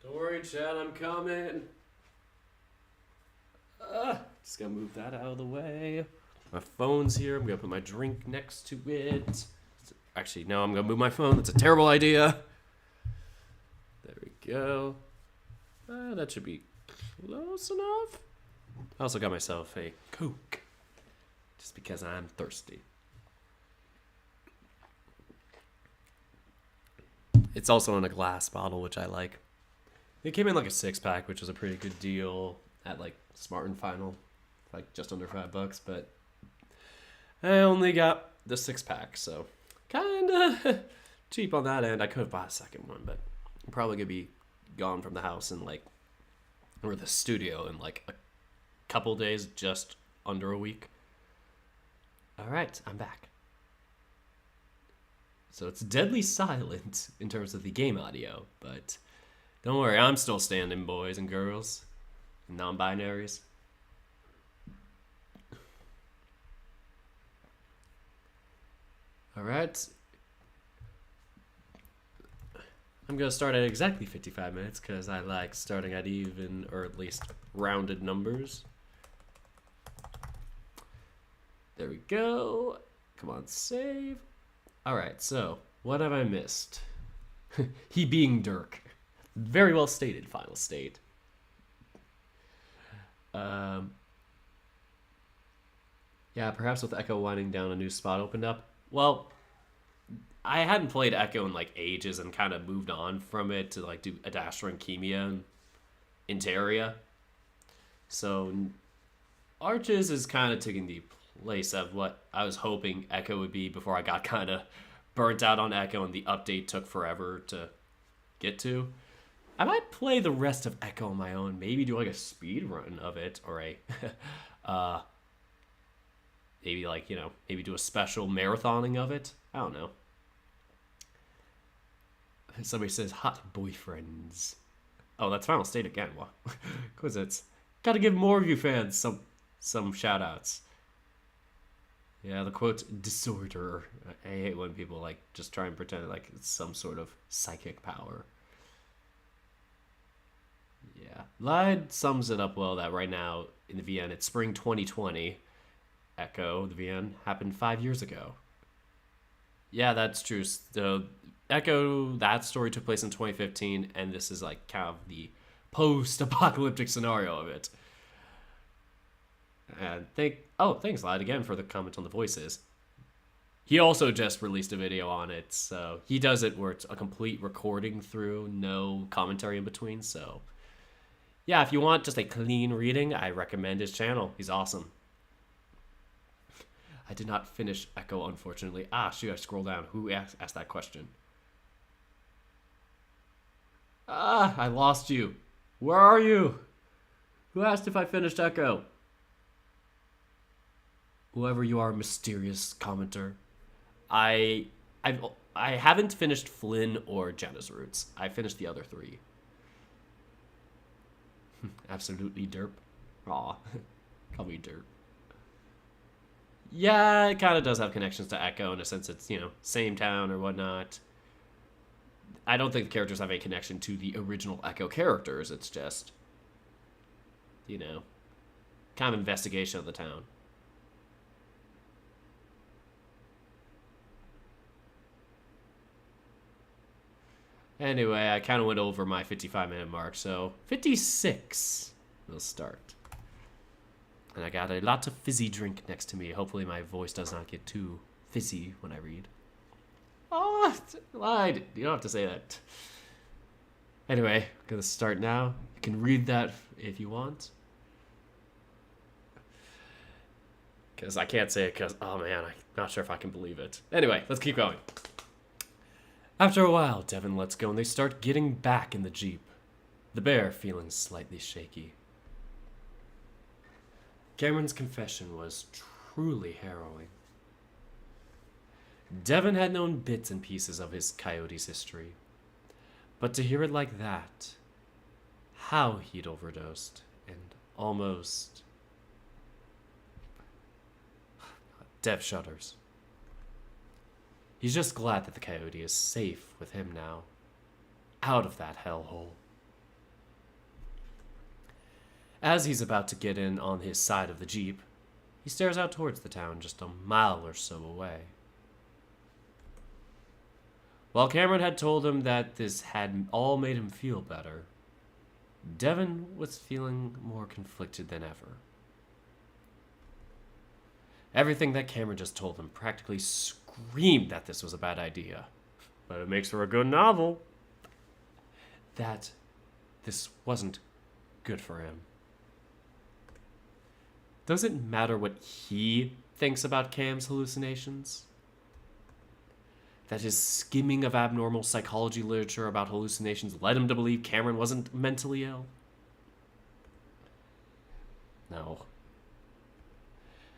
Don't worry, Chad, I'm coming. Just gonna move that out of the way. My phone's here. I'm gonna put my drink next to it. Actually, no, I'm gonna move my phone. That's a terrible idea. There we go. That should be close enough. I also got myself a Coke, just because I'm thirsty. It's also in a glass bottle, which I like. It came in like a 6-pack, which was a pretty good deal at like Smart and Final, like just under $5. But I only got the 6-pack, so kind of cheap on that end. I could have bought a second one, but I'm probably gonna be gone from the house in like, or the studio in like a couple days, just under a week. Alright, I'm back. So it's deadly silent in terms of the game audio, but don't worry, I'm still standing, boys and girls, and non-binaries. Alright. I'm going to start at exactly 55 minutes because I like starting at even, or at least rounded numbers. There we go. Come on, save. Alright, so what have I missed? He being Dirk. Very well stated, final state. Yeah, perhaps with Echo winding down, a new spot opened up. Well, I hadn't played Echo in like ages and kind of moved on from it to like do Adastra and Chemia and Interia. So Arches is kind of taking the place of what I was hoping Echo would be before I got kind of burnt out on Echo and the update took forever to get to. I might play the rest of Echo on my own, maybe do like a speed run of it, or a maybe like, you know, maybe do a special marathoning of it. I don't know. Somebody says hot boyfriends. Oh, that's final state again. What? Cause it's gotta give more of you fans some shout outs. Yeah, the quote disorder. I hate when people like just try and pretend like it's some sort of psychic power. Yeah. Lied sums it up well that right now in the VN it's spring 2020. Echo, the VN, happened 5 years ago. Yeah, that's true. The Echo, that story took place in 2015, and this is like kind of the post-apocalyptic scenario of it. And thanks, Lad, again for the comment on the voices. He also just released a video on it, so he does it where it's a complete recording through, no commentary in between. So, yeah, if you want just a clean reading, I recommend his channel. He's awesome. I did not finish Echo, unfortunately. Ah, shoot, I scroll down. Who asked that question? Ah, I lost you. Where are you? Who asked if I finished Echo? Whoever you are, mysterious commenter. I haven't finished Flynn or Janna's Roots. I finished the other three. Absolutely derp. Aw, call me derp. Yeah, it kind of does have connections to Echo in a sense it's, you know, same town or whatnot. I don't think the characters have a connection to the original Echo characters. It's just, you know, kind of investigation of the town. Anyway, I kind of went over my 55-minute mark, so 56 we'll start. And I got a lot of fizzy drink next to me. Hopefully my voice does not get too fizzy when I read. Oh, lied. You don't have to say that. Anyway, I'm going to start now. You can read that if you want. Because I can't say it because, oh man, I'm not sure if I can believe it. Anyway, let's keep going. After a while, Devin lets go and they start getting back in the Jeep. The bear feeling slightly shaky. Cameron's confession was truly harrowing. Devin had known bits and pieces of his coyote's history. But to hear it like that, how he'd overdosed, and almost... Dev shudders. He's just glad that the coyote is safe with him now, out of that hellhole. As he's about to get in on his side of the Jeep, he stares out towards the town just a mile or so away. While Cameron had told him that this had all made him feel better, Devin was feeling more conflicted than ever. Everything that Cameron just told him practically screamed that this was a bad idea. But it makes for a good novel. That this wasn't good for him. Does it matter what he thinks about Cam's hallucinations? That his skimming of abnormal psychology literature about hallucinations led him to believe Cameron wasn't mentally ill? No.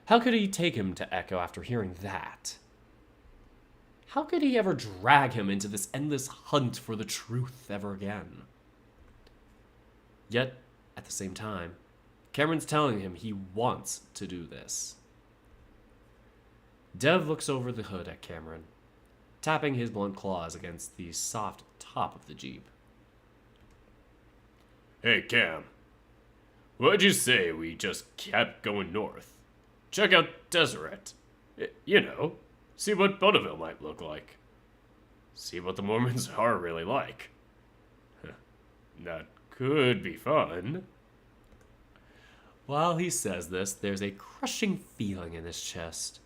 How could he take him to Echo after hearing that? How could he ever drag him into this endless hunt for the truth ever again? Yet, at the same time, Cameron's telling him he wants to do this. Dev looks over the hood at Cameron, tapping his blunt claws against the soft top of the Jeep. Hey, Cam. What'd you say we just kept going north? Check out Deseret. You know, see what Bonneville might look like. See what the Mormons are really like. That could be fun. While he says this, there's a crushing feeling in his chest,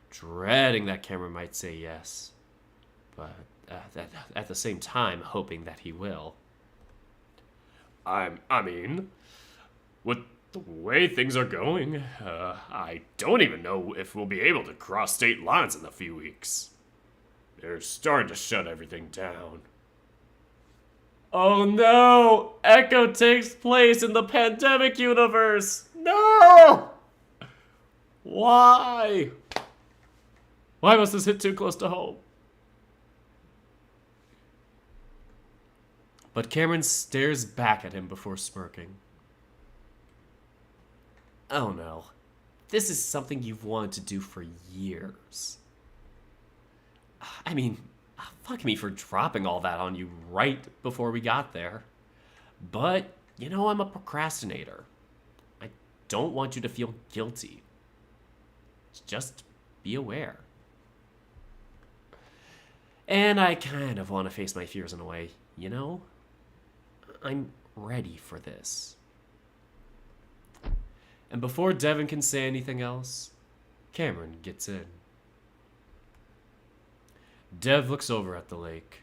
dreading that Cameron might say yes, but at the same time hoping that he will. I mean, with the way things are going, I don't even know if we'll be able to cross state lines in a few weeks. They're starting to shut everything down. Oh no! Echo takes place in the pandemic universe! No! Why? Why must this hit too close to home? But Cameron stares back at him before smirking. Oh no. This is something you've wanted to do for years. I mean, fuck me for dropping all that on you right before we got there. But, you know, I'm a procrastinator. I don't want you to feel guilty. Just be aware. And I kind of want to face my fears in a way, you know? I'm ready for this. And before Devin can say anything else, Cameron gets in. Dev looks over at the lake.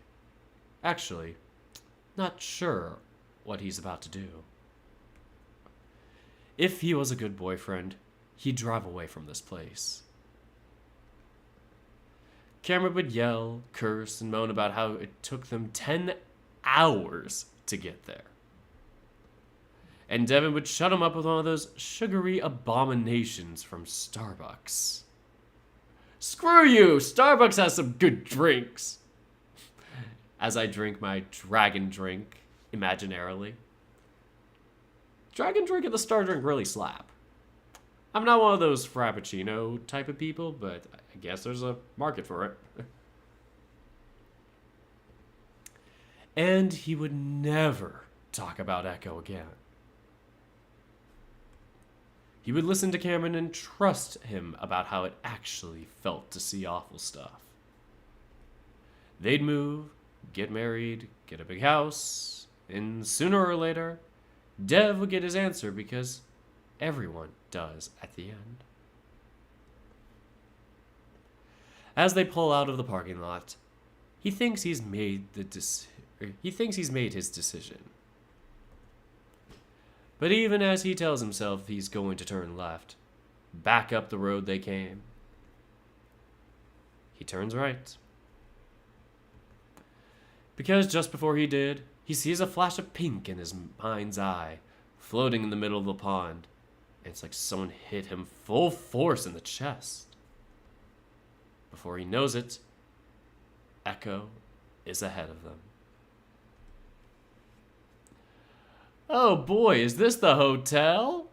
Actually, not sure what he's about to do. If he was a good boyfriend, he'd drive away from this place. Cameron would yell, curse, and moan about how it took them 10 hours to get there. And Devin would shut him up with one of those sugary abominations from Starbucks. Screw you! Starbucks has some good drinks! As I drink my dragon drink, imaginarily. Dragon drink and the Star drink really slap. I'm not one of those Frappuccino type of people, but I guess there's a market for it. And he would never talk about Echo again. He would listen to Cameron and trust him about how it actually felt to see awful stuff. They'd move, get married, get a big house, and sooner or later, Dev would get his answer because everyone does at the end. As they pull out of the parking lot, he thinks he's made his decision. But even as he tells himself he's going to turn left, back up the road they came, he turns right. Because just before he did, he sees a flash of pink in his mind's eye, floating in the middle of the pond. And it's like someone hit him full force in the chest. Before he knows it, Echo is ahead of them. Oh boy, is this the hotel?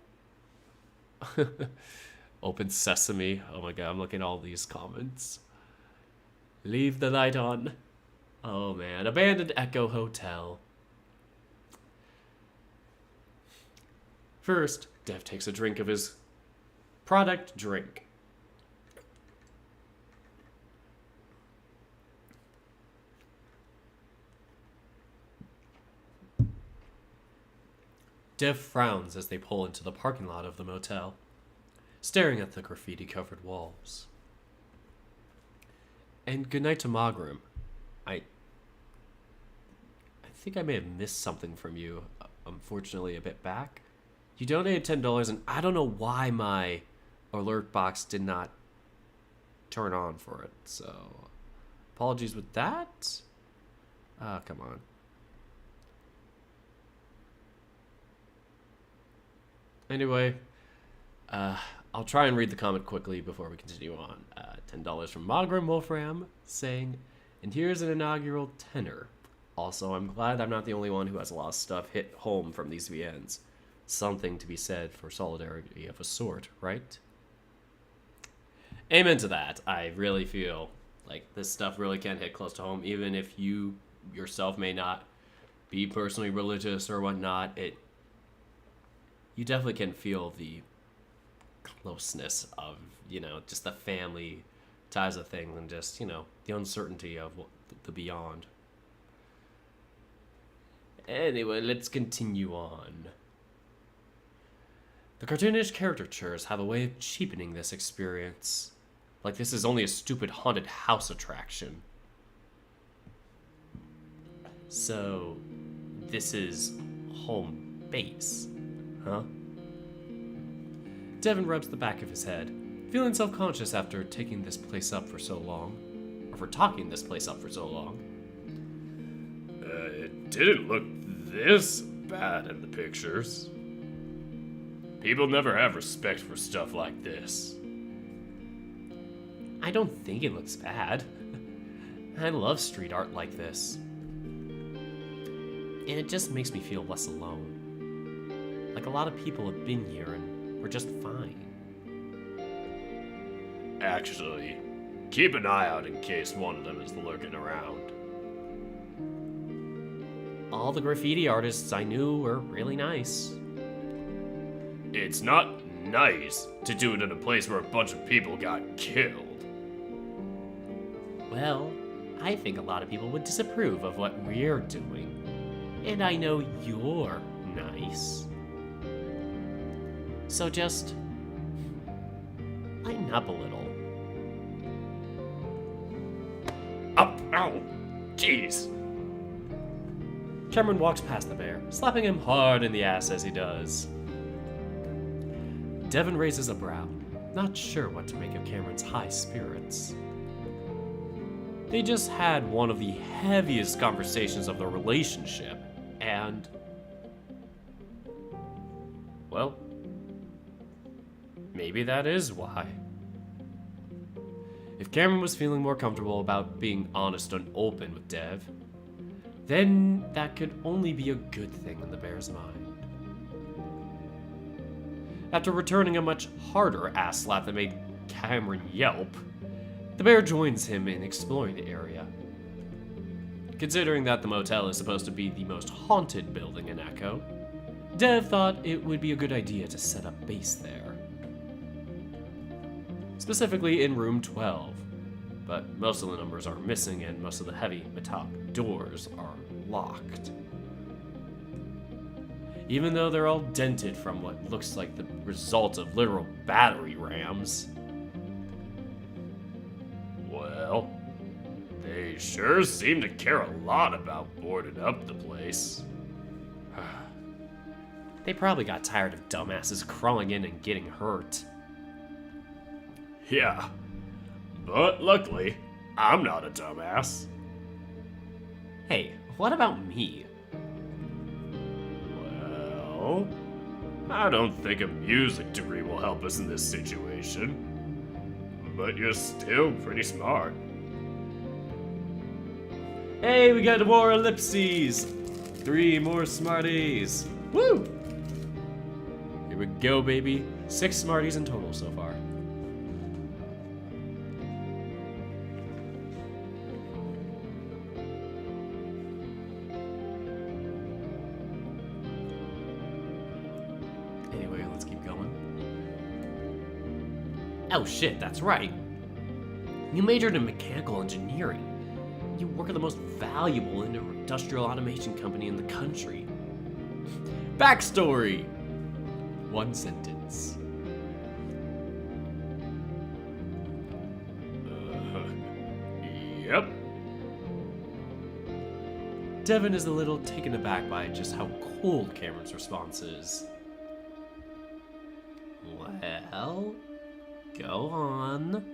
Open sesame. Oh my god, I'm looking at all these comments. Leave the light on. Oh man, abandoned Echo Hotel. First, Dev takes a drink of his product drink. Dev frowns as they pull into the parking lot of the motel, staring at the graffiti-covered walls. And goodnight to Magram. I think I may have missed something from you, unfortunately a bit back. You donated $10, and I don't know why my alert box did not turn on for it, so apologies with that. Come on. Anyway, I'll try and read the comment quickly before we continue on. $10 from Monogram Wolfram saying, and here's an inaugural tenor. Also, I'm glad I'm not the only one who has a lot of stuff hit home from these VNs. Something to be said for solidarity of a sort, right? Amen to that. I really feel like this stuff really can hit close to home, even if you yourself may not be personally religious or whatnot. You definitely can feel the closeness of, just the family ties of thing, and just, the uncertainty of the beyond. Anyway, let's continue on. The cartoonish caricatures have a way of cheapening this experience. Like this is only a stupid haunted house attraction. So, this is home base, huh? Devin rubs the back of his head, feeling self-conscious after taking this place up for so long. Or for talking this place up for so long. It didn't look this bad in the pictures. People never have respect for stuff like this. I don't think it looks bad. I love street art like this. And it just makes me feel less alone. Like a lot of people have been here and we're just fine. Actually, keep an eye out in case one of them is lurking around. All the graffiti artists I knew were really nice. It's not nice to do it in a place where a bunch of people got killed. Well, I think a lot of people would disapprove of what we're doing. And I know you're nice. So just lighten up a little. Up! Ow! Jeez! Cameron walks past the bear, slapping him hard in the ass as he does. Devin raises a brow, not sure what to make of Cameron's high spirits. They just had one of the heaviest conversations of their relationship, and... well, maybe that is why. If Cameron was feeling more comfortable about being honest and open with Dev, then that could only be a good thing in the bear's mind. After returning a much harder ass slap that made Cameron yelp, the bear joins him in exploring the area. Considering that the motel is supposed to be the most haunted building in Echo, Dev thought it would be a good idea to set up base there. Specifically in room 12, but most of the numbers are missing and most of the heavy metallic doors are locked. Even though they're all dented from what looks like the result of literal battery rams. Well, they sure seem to care a lot about boarding up the place. They probably got tired of dumbasses crawling in and getting hurt. Yeah, but luckily, I'm not a dumbass. Hey, what about me? Well, I don't think a music degree will help us in this situation. But you're still pretty smart. Hey, we got more ellipses! 3 more Smarties! Woo! Here we go, baby. 6 Smarties in total so far. Anyway, let's keep going. Oh shit, that's right. You majored in mechanical engineering. You work at the most valuable industrial automation company in the country. Backstory! 1 sentence. Yep. Devin is a little taken aback by just how cold Cameron's response is. Well, go on.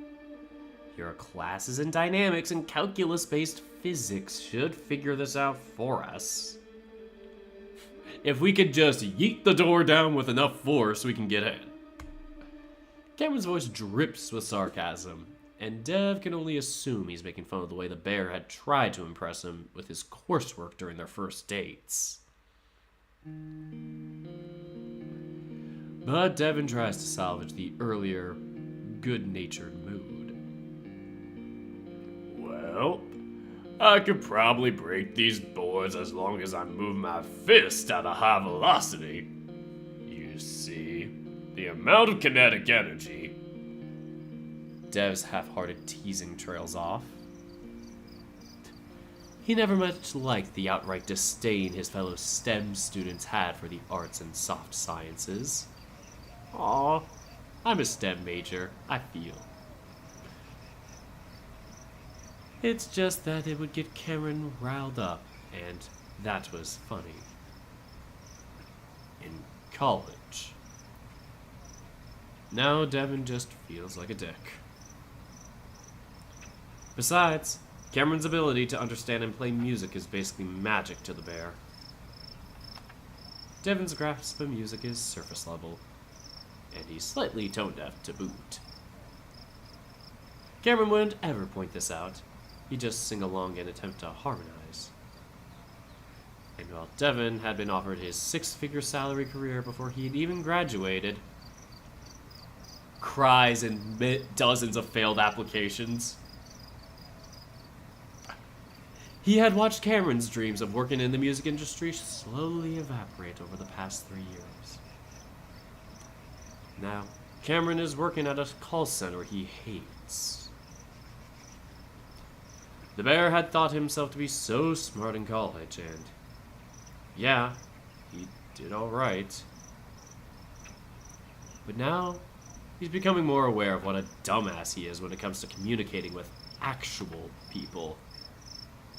Your classes in dynamics and calculus-based physics should figure this out for us. If we could just yeet the door down with enough force, we can get in. Cameron's voice drips with sarcasm, and Dev can only assume he's making fun of the way the bear had tried to impress him with his coursework during their first dates. But Devin tries to salvage the earlier, good-natured mood. Well, I could probably break these boards as long as I move my fist at a high velocity. You see, the amount of kinetic energy. Dev's half-hearted teasing trails off. He never much liked the outright disdain his fellow STEM students had for the arts and soft sciences. Aw, I'm a STEM major, I feel. It's just that it would get Cameron riled up, and that was funny. In college. Now Devin just feels like a dick. Besides, Cameron's ability to understand and play music is basically magic to the bear. Devin's grasp of music is surface level, and he's slightly tone deaf to boot. Cameron wouldn't ever point this out. He'd just sing along and attempt to harmonize. And while Devin had been offered his six-figure salary career before he'd even graduated, cries and dozens of failed applications, he had watched Cameron's dreams of working in the music industry slowly evaporate over the past 3 years. Now, Cameron is working at a call center he hates. The bear had thought himself to be so smart in college, and yeah, he did alright. But now, he's becoming more aware of what a dumbass he is when it comes to communicating with actual people.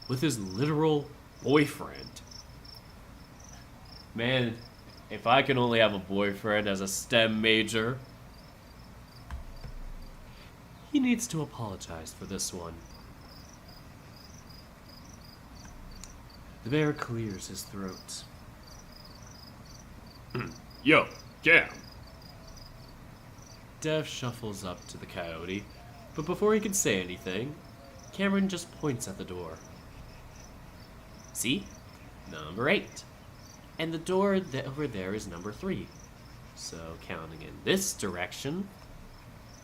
With his literal boyfriend. Man, if I can only have a boyfriend as a STEM major. He needs to apologize for this one. The bear clears his throat. Yo, Cam. Dev shuffles up to the coyote, but before he can say anything, Cameron just points at the door. See? Number 8. And the door over there is number 3. So, counting in this direction,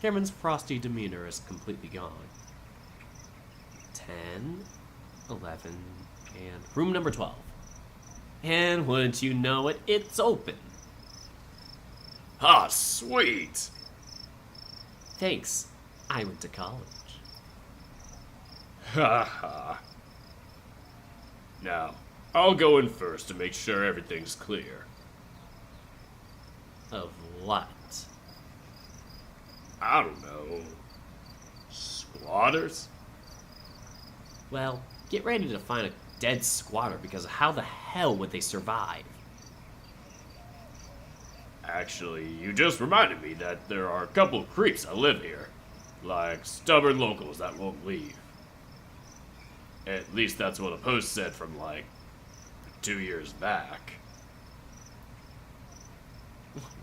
Cameron's frosty demeanor is completely gone. 10, 11, and room number 12. And wouldn't you know it, it's open. Ah, sweet. Thanks. I went to college. Ha ha. Now, I'll go in first to make sure everything's clear. Of what? I don't know. Squatters? Well, get ready to find a dead squatter, because how the hell would they survive? Actually, you just reminded me that there are a couple of creeps that live here. Like stubborn locals that won't leave. At least that's what a post said from, like, 2 years back.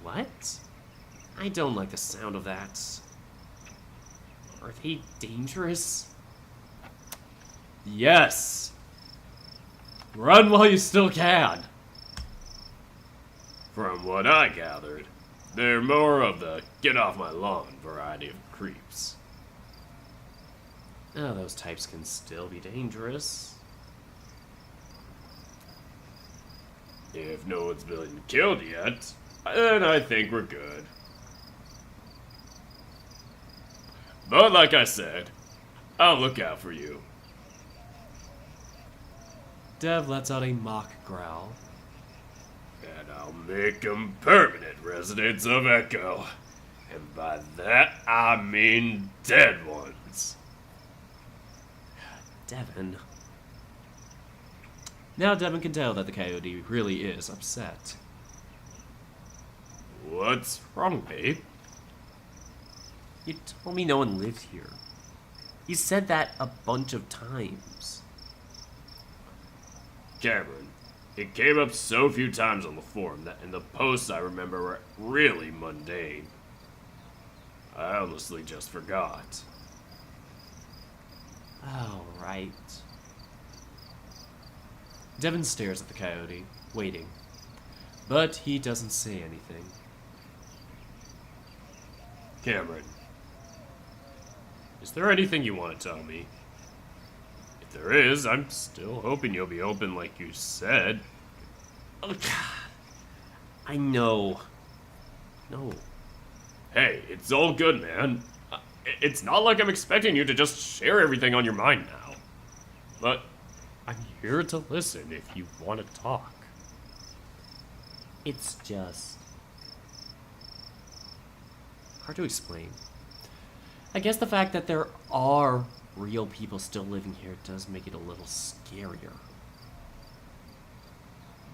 What? I don't like the sound of that. Are they dangerous? Yes! Run while you still can! From what I gathered, they're more of the get off my lawn variety of creeps. Oh, those types can still be dangerous. If no one's been killed yet, then I think we're good. But like I said, I'll look out for you. Dev lets out a mock growl. And I'll make them permanent residents of Echo. And by that, I mean dead ones. Devin. Now Devin can tell that the coyote really is upset. What's wrong, babe? You told me no one lives here. You said that a bunch of times. Cameron, it came up so few times on the forum that in the posts I remember were really mundane. I honestly just forgot. All right. Devin stares at the coyote, waiting. But he doesn't say anything. Cameron, is there anything you want to tell me? If there is, I'm still hoping you'll be open like you said. Oh, God. I know. No. Hey, it's all good, man. It's not like I'm expecting you to just share everything on your mind now. But I'm here to listen if you want to talk. It's just hard to explain. I guess the fact that there are real people still living here does make it a little scarier.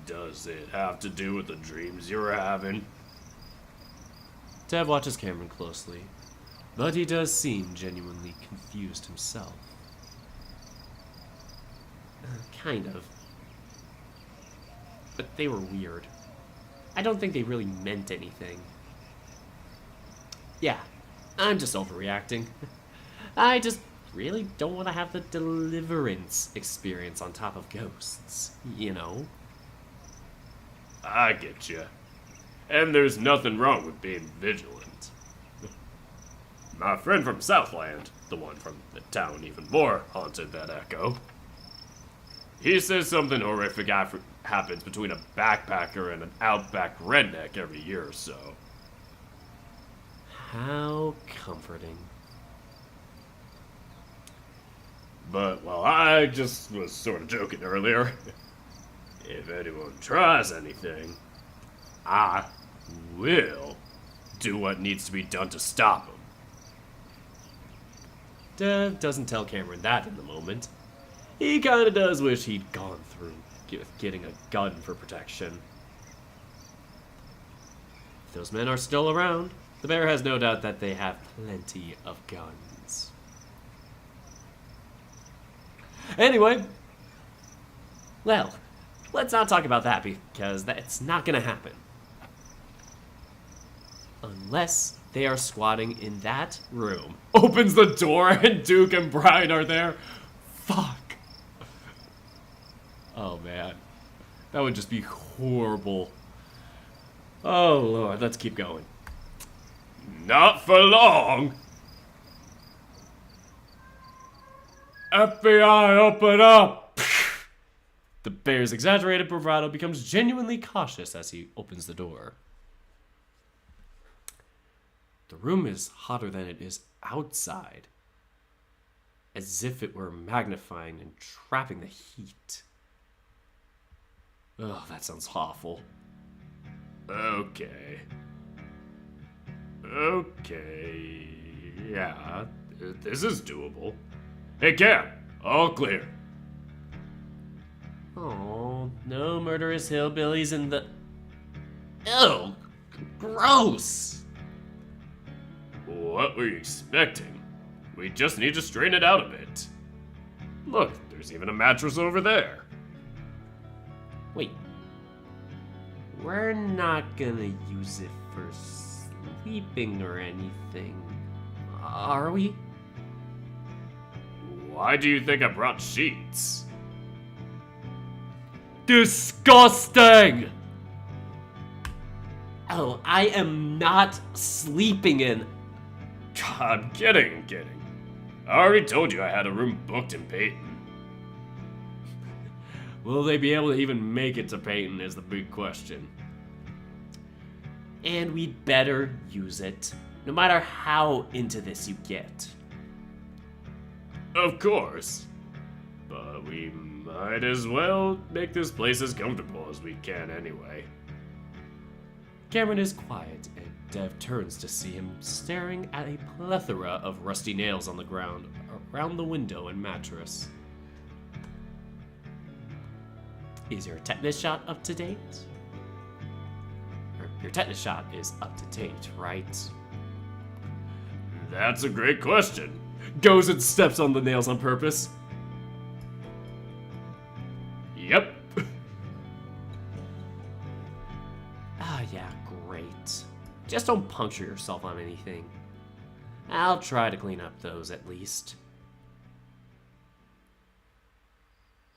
Does it have to do with the dreams you're having? Dev watches Cameron closely, but he does seem genuinely confused himself. Kind of. But they were weird. I don't think they really meant anything. Yeah, I'm just overreacting. I just really don't want to have the deliverance experience on top of ghosts, you know? I get you. And there's nothing wrong with being vigilant. My friend from Southland, the one from the town even more haunted that echo, he says something horrific happens between a backpacker and an outback redneck every year or so. How comforting. But, well, I just was sort of joking earlier. If anyone tries anything, I will do what needs to be done to stop them. Dev doesn't tell Cameron that in the moment. He kinda does wish he'd gone through getting a gun for protection. If those men are still around, the bear has no doubt that they have plenty of guns. Anyway, well, let's not talk about that because that's not gonna happen. Unless they are squatting in that room. Opens the door and Duke and Brian are there. Fuck. Oh man. That would just be horrible. Oh lord, let's keep going. Not for long! FBI, open up! The bear's exaggerated bravado becomes genuinely cautious as he opens the door. The room is hotter than it is outside, as if it were magnifying and trapping the heat. Oh, that sounds awful. Okay, yeah, this is doable. Hey, Cam, all clear. Oh, no murderous hillbillies in the... Ew, gross! What were you expecting? We just need to straighten it out a bit. Look, there's even a mattress over there. Wait. We're not gonna use it for sleeping or anything, are we? Why do you think I brought sheets? Disgusting! Oh, I am not sleeping in... I'm kidding. I already told you I had a room booked in Peyton. Will they be able to even make it to Peyton is the big question. And we'd better use it, no matter how into this you get. Of course. But we might as well make this place as comfortable as we can anyway. Cameron is quiet, and Dev turns to see him staring at a plethora of rusty nails on the ground around the window and mattress. Is your tetanus shot up to date? Your tetanus shot is up to date, right? That's a great question. Goes and steps on the nails on purpose. Yep. Ah, yeah, great. Just don't puncture yourself on anything. I'll try to clean up those at least.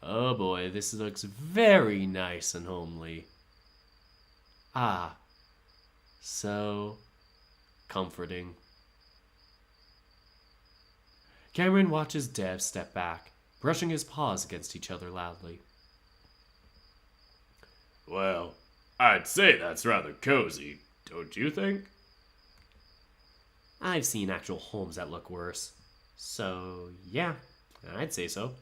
Oh boy, this looks very nice and homely. Ah, so comforting. Cameron watches Dev step back, brushing his paws against each other loudly. Well, I'd say that's rather cozy, don't you think? I've seen actual homes that look worse. So, yeah, I'd say so.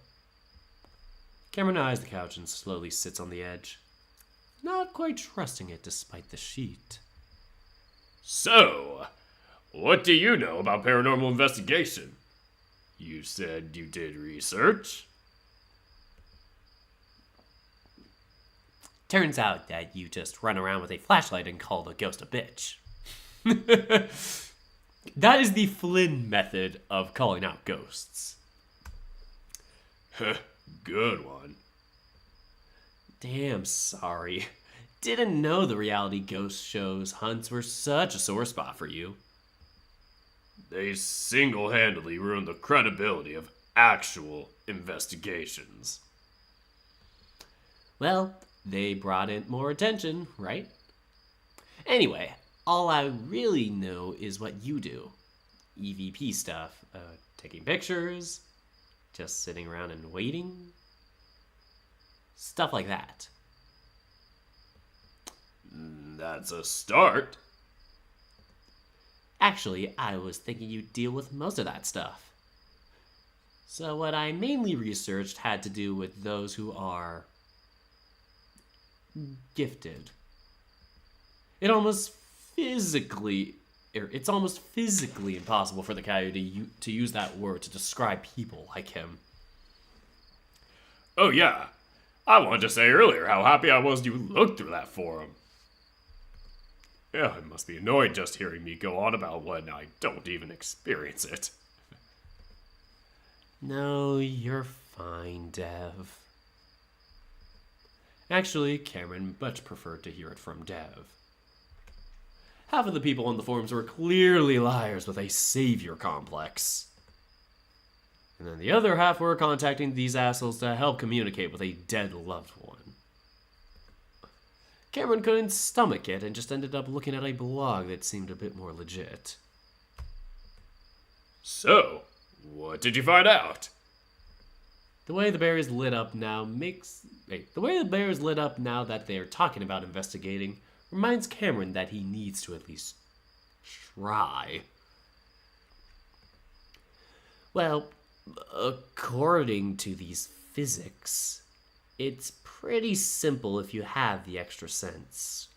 Cameron eyes the couch and slowly sits on the edge, not quite trusting it despite the sheet. So, what do you know about paranormal investigation? You said you did research? Turns out that you just run around with a flashlight and call the ghost a bitch. That is the Flynn method of calling out ghosts. Good one. Damn sorry. Didn't know the reality ghost shows hunts were such a sore spot for you. They single-handedly ruined the credibility of actual investigations. Well, they brought in more attention, right? Anyway, all I really know is what you do. EVP stuff. Taking pictures. Just sitting around and waiting. Stuff like that. That's a start. Actually, I was thinking you'd deal with most of that stuff. So what I mainly researched had to do with those who are gifted. It's almost physically impossible for the Coyote to use that word to describe people like him. Oh yeah, I wanted to say earlier how happy I was you looked through that forum. Yeah, it must be annoying just hearing me go on about when I don't even experience it. No, you're fine, Dev. Actually, Cameron much preferred to hear it from Dev. Half of the people on the forums were clearly liars with a savior complex. And then the other half were contacting these assholes to help communicate with a dead loved one. Cameron couldn't stomach it and just ended up looking at a blog that seemed a bit more legit. So, what did you find out? The way the bear is lit up now that they're talking about investigating reminds Cameron that he needs to at least try. Well, according to these physics, it's pretty simple if you have the extra sense.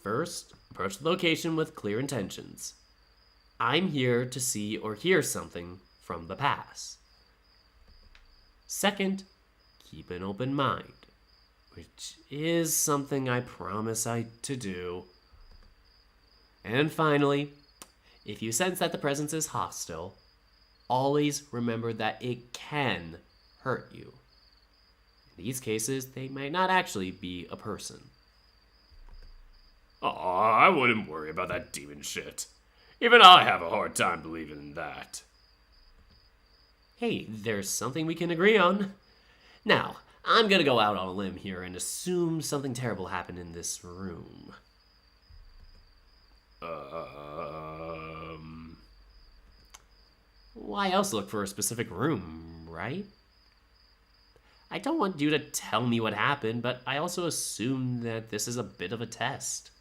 First, approach the location with clear intentions. I'm here to see or hear something from the past. Second, keep an open mind, which is something I promise to do. And finally, if you sense that the presence is hostile, always remember that it can hurt you. In these cases, they might not actually be a person. Aw, I wouldn't worry about that demon shit. Even I have a hard time believing in that. Hey, there's something we can agree on. Now, I'm gonna go out on a limb here and assume something terrible happened in this room. Why else look for a specific room, right? I don't want you to tell me what happened, but I also assume that this is a bit of a test.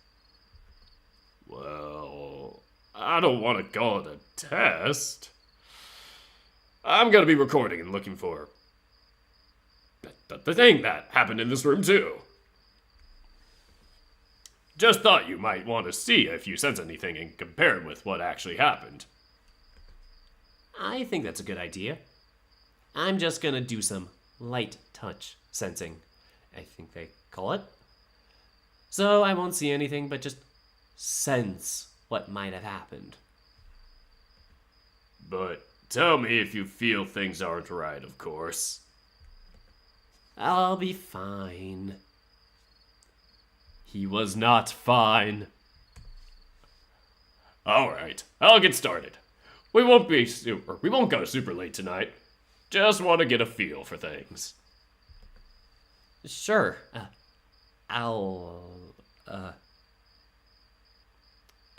Well, I don't want to call it a test. I'm gonna be recording and looking for the thing that happened in this room too. Just thought you might want to see if you sense anything and compare it with what actually happened. I think that's a good idea. I'm just gonna do some light touch sensing, I think they call it. So I won't see anything, but just sense what might have happened. But tell me if you feel things aren't right, of course. I'll be fine. He was not fine. Alright, I'll get started. We won't go super late tonight. Just want to get a feel for things. Sure. I'll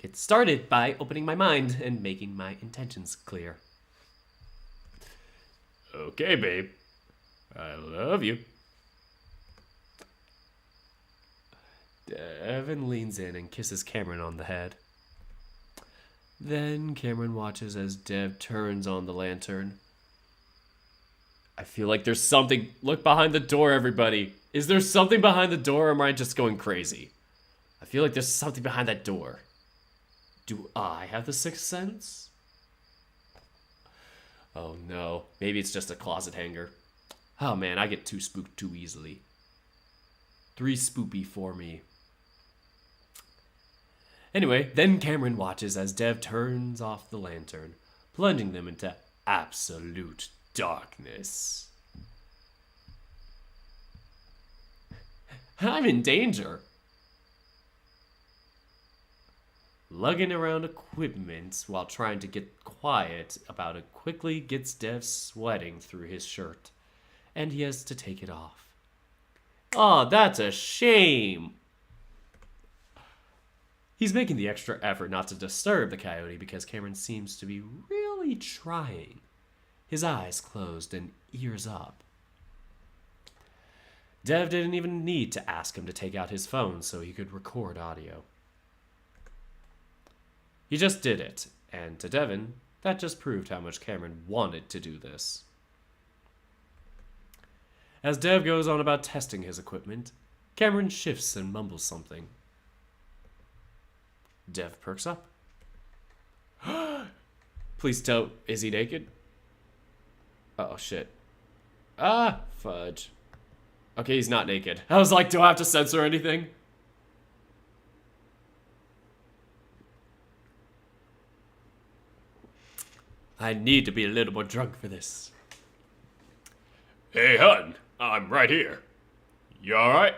get started by opening my mind and making my intentions clear. Okay, babe. I love you. Devin leans in and kisses Cameron on the head. Then Cameron watches as Dev turns on the lantern. I feel like there's something. Look behind the door, everybody. Is there something behind the door, or am I just going crazy? I feel like there's something behind that door. Do I have the sixth sense? Oh no, maybe it's just a closet hanger. Oh man, I get too spooked too easily. 3 spoopy for me. Anyway, then Cameron watches as Dev turns off the lantern, plunging them into absolute darkness. I'm in danger. Lugging around equipment while trying to get quiet about it quickly gets Dev sweating through his shirt, and he has to take it off. Oh, that's a shame. He's making the extra effort not to disturb the coyote because Cameron seems to be really trying. His eyes closed and ears up. Dev didn't even need to ask him to take out his phone so he could record audio. He just did it, and to Devin, that just proved how much Cameron wanted to do this. As Dev goes on about testing his equipment, Cameron shifts and mumbles something. Dev perks up. Please tell, is he naked? Oh shit. Ah, fudge. Okay, he's not naked. I was like, do I have to censor anything? I need to be a little more drunk for this. Hey, hun, I'm right here. You alright?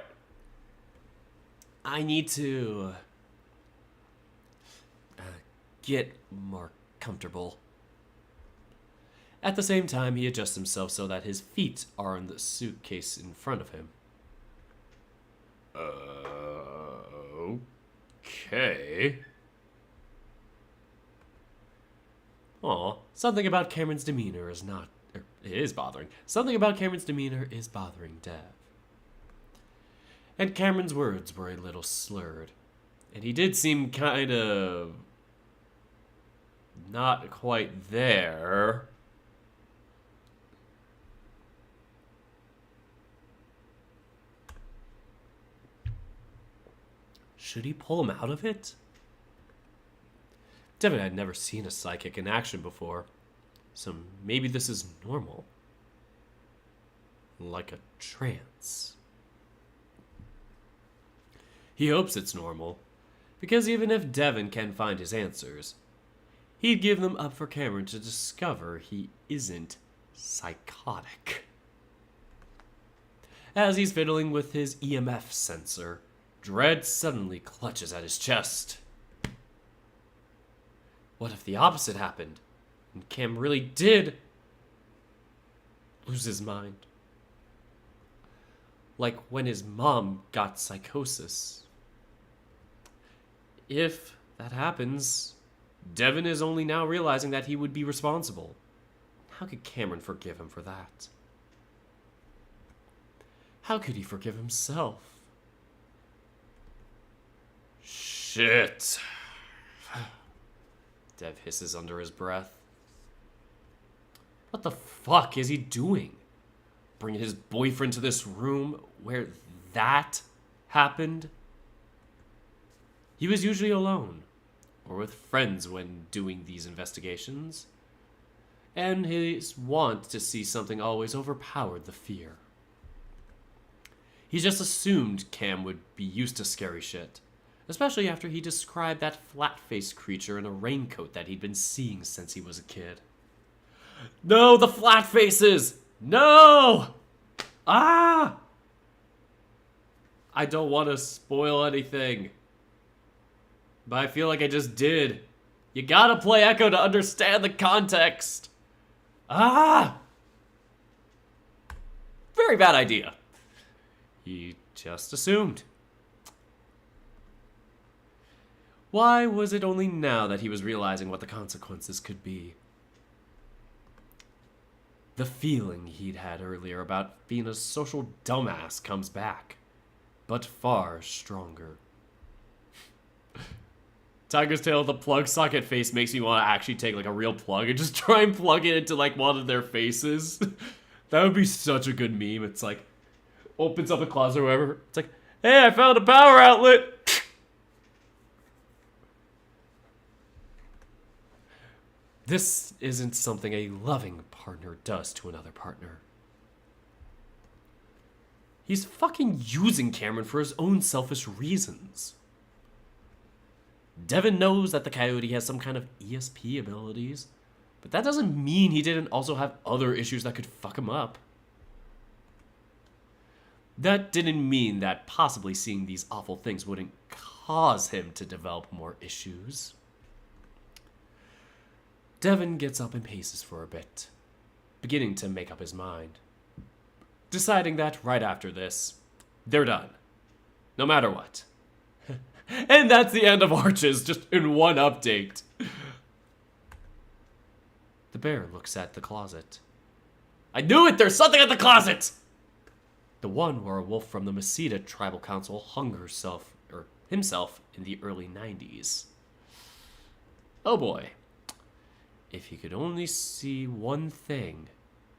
I need to get more comfortable. At the same time, he adjusts himself so that his feet are in the suitcase in front of him. Okay. Aw, something about Cameron's demeanor is not, it is bothering. Something about Cameron's demeanor is bothering Dev. And Cameron's words were a little slurred. And he did seem kind of not quite there. Should he pull him out of it? Devin had never seen a psychic in action before, so maybe this is normal. Like a trance. He hopes it's normal, because even if Devin can find his answers, he'd give them up for Cameron to discover he isn't psychotic. As he's fiddling with his EMF sensor, dread suddenly clutches at his chest. What if the opposite happened, and Cam really did lose his mind? Like when his mom got psychosis. If that happens, Devin is only now realizing that he would be responsible. How could Cameron forgive him for that? How could he forgive himself? Shit. Dev hisses under his breath. What the fuck is he doing? Bringing his boyfriend to this room where that happened? He was usually alone, or with friends when doing these investigations, and his want to see something always overpowered the fear. He just assumed Cam would be used to scary shit, especially after he described that flat-faced creature in a raincoat that he'd been seeing since he was a kid. No, the flat faces! No! Ah! I don't want to spoil anything, but I feel like I just did. You gotta play Echo to understand the context. Ah! Very bad idea. He just assumed. Why was it only now that he was realizing what the consequences could be? The feeling he'd had earlier about being a social dumbass comes back, but far stronger. Tiger's Tail, the plug socket face makes me want to actually take like a real plug and just try and plug it into like one of their faces. That would be such a good meme. It's like, opens up a closet or whatever. It's like, hey, I found a power outlet. This isn't something a loving partner does to another partner. He's fucking using Cameron for his own selfish reasons. Devin knows that the Coyote has some kind of ESP abilities, but that doesn't mean he didn't also have other issues that could fuck him up. That didn't mean that possibly seeing these awful things wouldn't cause him to develop more issues. Devin gets up and paces for a bit, beginning to make up his mind. Deciding that right after this, they're done. No matter what. And that's the end of Arches, just in one update. The bear looks at the closet. I knew it! There's something at the closet! The one where a wolf from the Meseta Tribal Council hung himself in the early 90s. Oh boy. If he could only see one thing,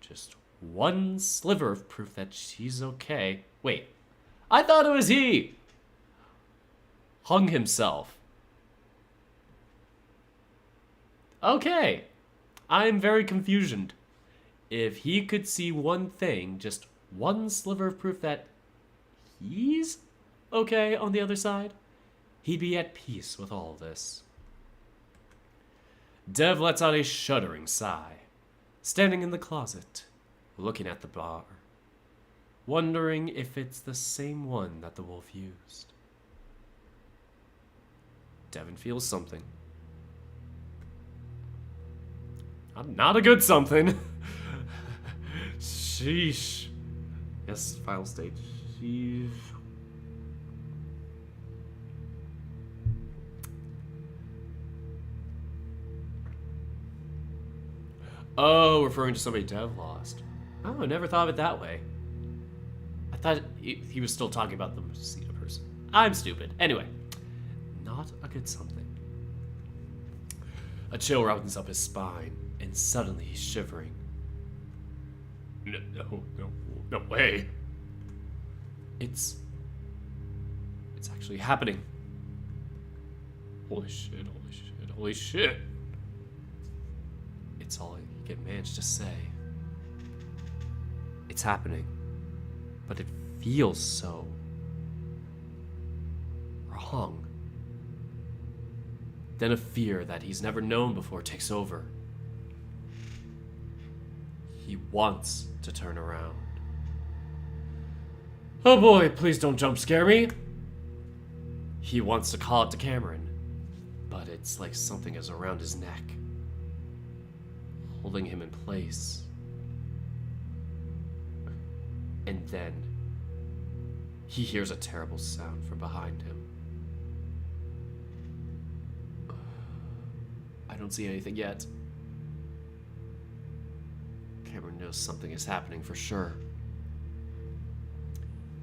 just one sliver of proof that she's okay. Wait, I thought it was he! Hung himself. Okay, I'm very confused. If he could see one thing, just one sliver of proof that he's okay on the other side, he'd be at peace with all this. Dev lets out a shuddering sigh, standing in the closet, looking at the bar, wondering if it's the same one that the wolf used. Devin feels something. Not a good something. Sheesh. Yes, final stage. Sheesh. Oh, referring to somebody Dev lost. Oh, I never thought of it that way. I thought he was still talking about the Meseta person. I'm stupid. Anyway, not a good something. A chill runs up his spine, and suddenly he's shivering. No way. It's actually happening. Holy shit. It's all he can manage to say. It's happening, but it feels so wrong. Then a fear that he's never known before takes over. He wants to turn around. Oh boy, please don't jump scare me. He wants to call it to Cameron, but it's like something is around his neck, holding him in place. And then he hears a terrible sound from behind him. I don't see anything yet. Cameron knows something is happening for sure.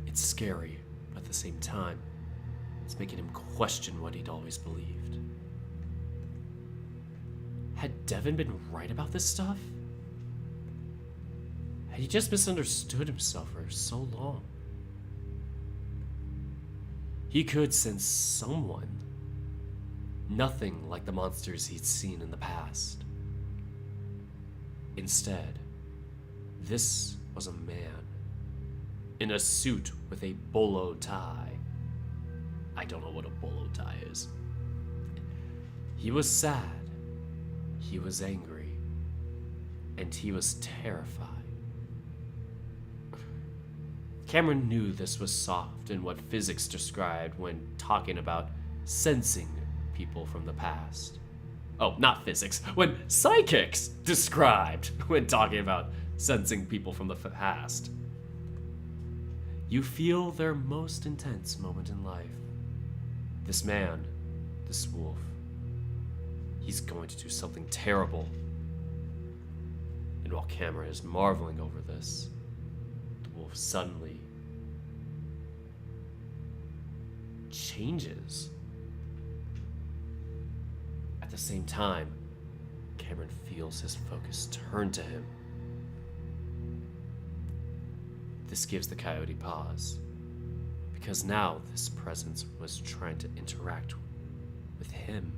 It's scary, but at the same time, it's making him question what he'd always believed. Had Devin been right about this stuff? Had he just misunderstood himself for so long? He could sense someone. Nothing like the monsters he'd seen in the past. Instead, this was a man in a suit with a bolo tie. I don't know what a bolo tie is. He was sad, he was angry, and he was terrified. Cameron knew this was soft in what physics described when talking about sensing people from the past. Oh, not physics. When psychics described when talking about sensing people from the past. You feel their most intense moment in life. This man, this wolf, he's going to do something terrible. And while Cameron is marveling over this, the wolf suddenly changes. At the same time, Cameron feels his focus turn to him. This gives the coyote pause, because now this presence was trying to interact with him.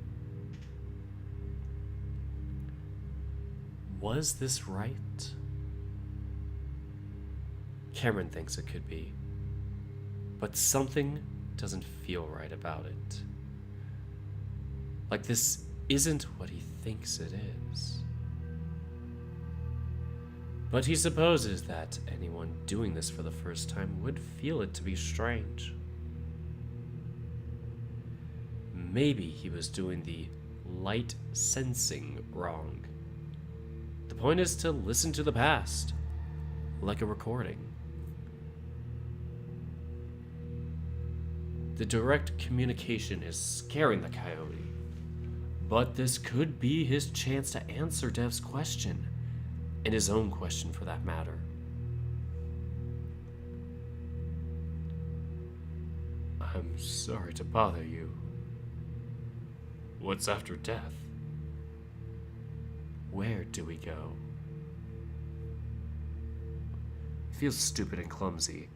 Was this right? Cameron thinks it could be, but something doesn't feel right about it. Like this isn't what he thinks it is. But he supposes that anyone doing this for the first time would feel it to be strange. Maybe he was doing the light sensing wrong. The point is to listen to the past, like a recording. The direct communication is scaring the coyote, but this could be his chance to answer Dev's question, and his own question for that matter. I'm sorry to bother you. What's after death? Where do we go? It feels stupid and clumsy,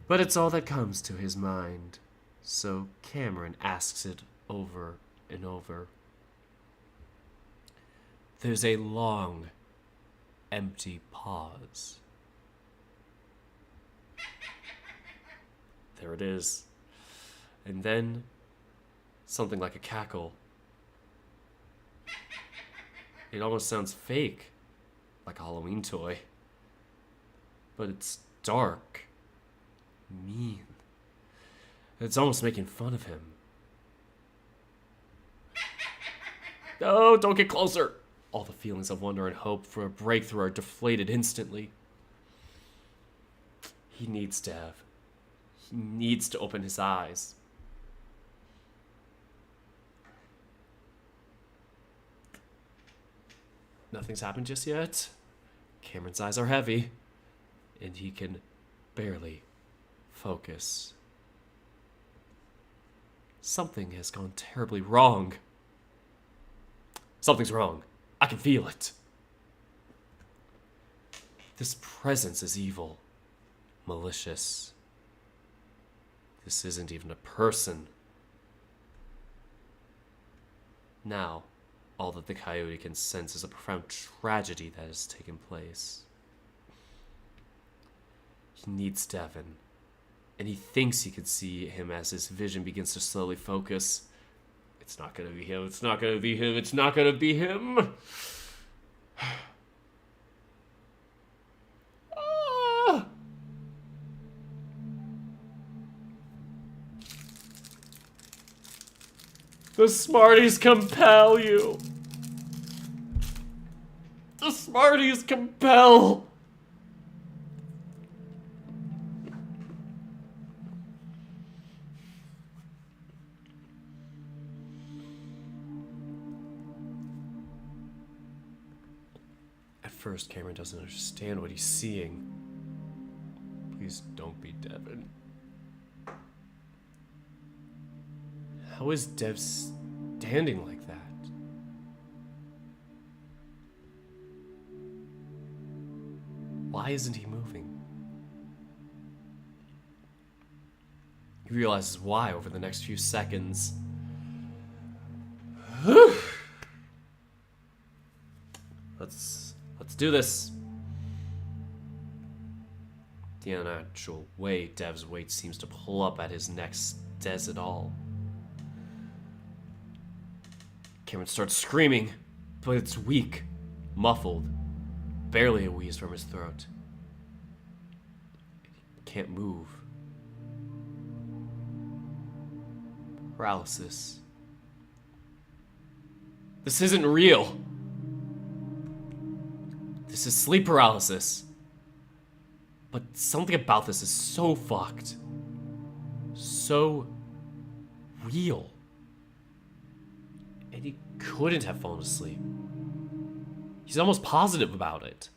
but it's all that comes to his mind. So Cameron asks it over and over. There's a long, empty pause. There it is. And then something like a cackle. It almost sounds fake, like a Halloween toy. But it's dark, mean. It's almost making fun of him. No, don't get closer! All the feelings of wonder and hope for a breakthrough are deflated instantly. He needs Dev. He needs to open his eyes. Nothing's happened just yet. Cameron's eyes are heavy, and he can barely focus. Something has gone terribly wrong. Something's wrong. I can feel it. This presence is evil, malicious. This isn't even a person. Now, all that the coyote can sense is a profound tragedy that has taken place. He needs Devin, and he thinks he can see him as his vision begins to slowly focus. It's not gonna be him, it's not gonna be him, it's not gonna be him! Ah! The Smarties compel you! The Smarties compel! At first, Cameron doesn't understand what he's seeing. Please don't be Devin. How is Dev standing like that? Why isn't he moving? He realizes why over the next few seconds. Let's do this. The unnatural way Dev's weight seems to pull up at his neck says it all. Cameron starts screaming, but it's weak, muffled, barely a wheeze from his throat. He can't move. Paralysis. This isn't real. This is sleep paralysis. But something about this is so fucked. So real. And he couldn't have fallen asleep. He's almost positive about it.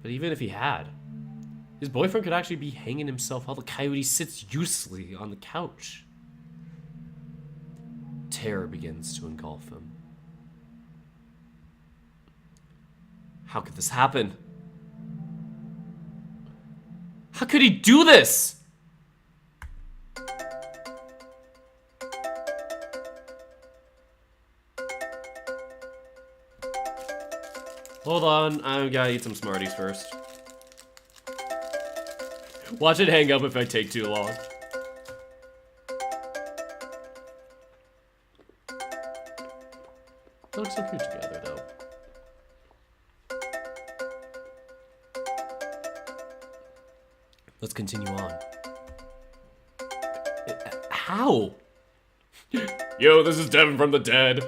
But even if he had, his boyfriend could actually be hanging himself while the coyote sits uselessly on the couch. Terror begins to engulf him. How could this happen? How could he do this? Hold on, I gotta eat some Smarties first. Watch it hang up if I take too long. They look so cute together, though. Let's continue on. How? Yo, this is Devin from the dead.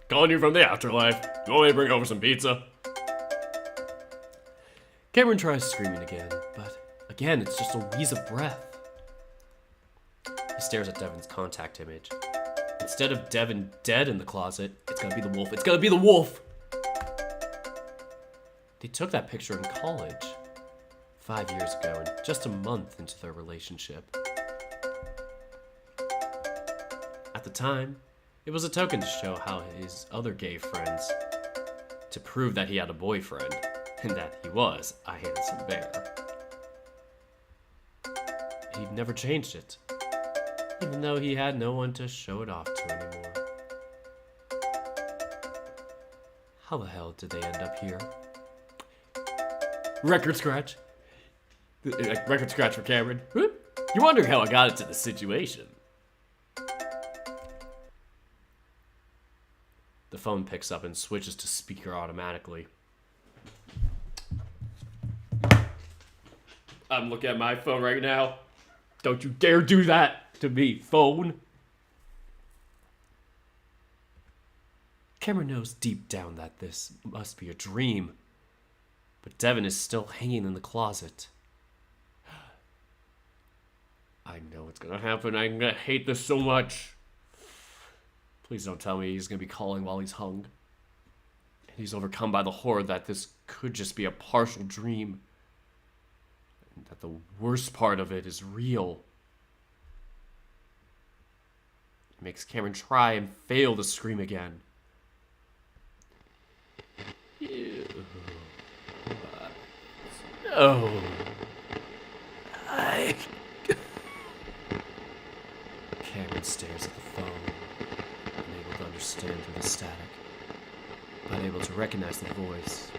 Calling you from the afterlife. You want me to bring over some pizza? Cameron tries screaming again, but again, it's just a wheeze of breath. He stares at Devin's contact image. Instead of Devin dead in the closet, it's gonna be the wolf. It's gonna be the wolf! They took that picture in college. 5 years ago, and just a month into their relationship. At the time, it was a token to show how his other gay friends, to prove that he had a boyfriend, and that he was a handsome bear. He'd never changed it, even though he had no one to show it off to anymore. How the hell did they end up here? Record scratch. Record scratch for Cameron. You wonder how I got into this situation. The phone picks up and switches to speaker automatically. I'm looking at my phone right now. Don't you dare do that to me, phone. Cameron knows deep down that this must be a dream. But Devin is still hanging in the closet. I know what's gonna happen. I'm gonna hate this so much. Please don't tell me he's gonna be calling while he's hung. And he's overcome by the horror that this could just be a partial dream. And that the worst part of it is real. It makes Cameron try and fail to scream again. Ew. No. Cameron stares at the phone, unable to understand through the static, but able to recognize the voice.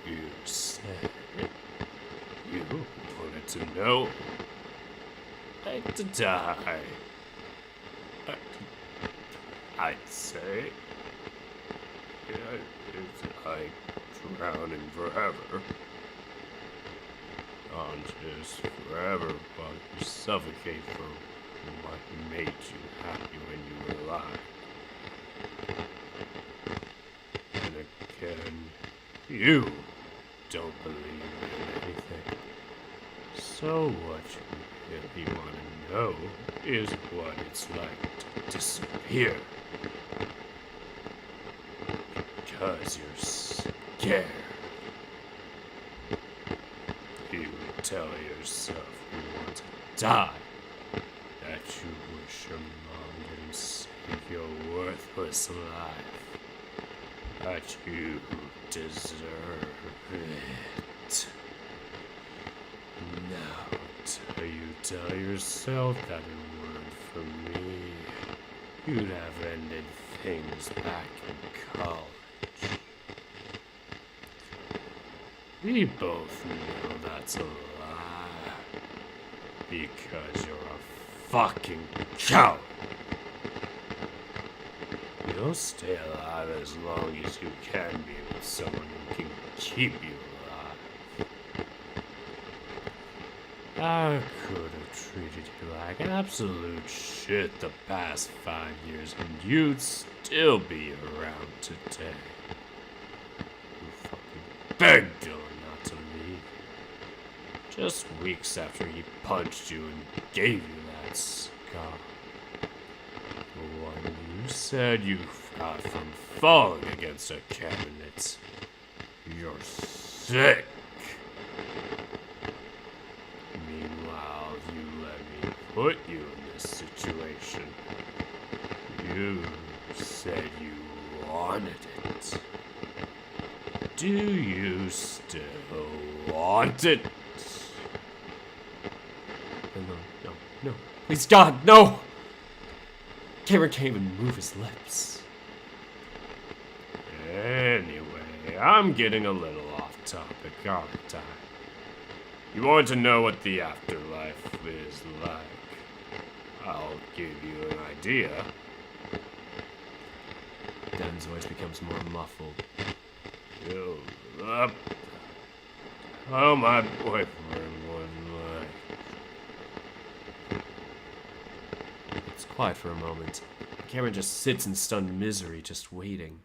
You said you wanted to know. I'd to die. I'd say I drowning forever. On just forever while you suffocate for what made you happy when you were alive. And again, you don't believe in anything. So what you really want to know is what it's like to disappear. Because you're scared. You tell yourself you want to die. That you wish your mom didn't save your worthless life. That you deserve it. Now, till you tell yourself that it weren't for me, you'd have ended things back in college. We both know that's a lie. Because you're a fucking coward. You'll stay alive as long as you can be with someone who can keep you alive. I could have I've treated you like absolute shit the past 5 years, and you'd still be around today. You fucking begged Dylan not to leave. Just weeks after he punched you and gave you that scar. The one you said you got from falling against a cabinet. You're sick. Meanwhile, you let me put you in this situation. You said you wanted it. Do you still want it? No. Please, God, no! Cameron can't even move his lips. Anyway, I'm getting a little off topic, aren't I? You want to know what the afterlife is like? I'll give you an idea. Devin's voice becomes more muffled. You'll up. Oh, my boyfriend was like. It's quiet for a moment. Cameron just sits in stunned misery, just waiting.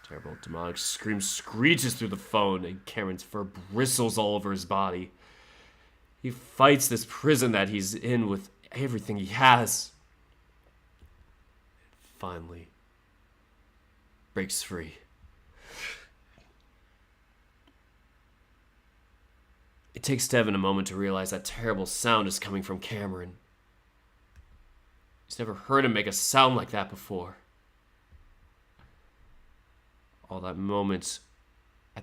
Terrible demonic scream screeches through the phone, and Cameron's fur bristles all over his body. He fights this prison that he's in with everything he has. Finally, breaks free. It takes Devin a moment to realize that terrible sound is coming from Cameron. He's never heard him make a sound like that before. At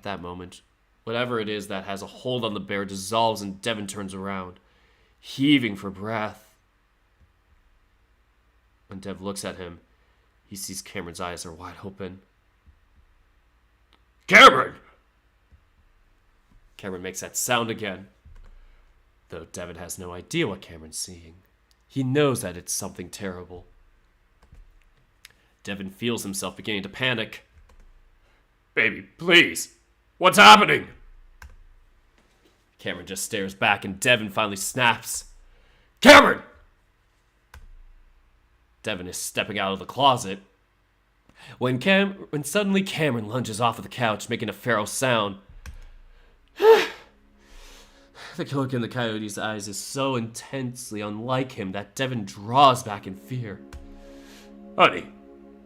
that moment, whatever it is that has a hold on the bear dissolves and Devin turns around, heaving for breath. When Dev looks at him, he sees Cameron's eyes are wide open. Cameron! Cameron makes that sound again, though Devin has no idea what Cameron's seeing. He knows that it's something terrible. Devin feels himself beginning to panic. Baby, please! What's happening? Cameron just stares back and Devin finally snaps. Cameron! Devin is stepping out of the closet. When suddenly Cameron lunges off of the couch, making a feral sound. The look in the coyote's eyes is so intensely unlike him that Devin draws back in fear. Honey,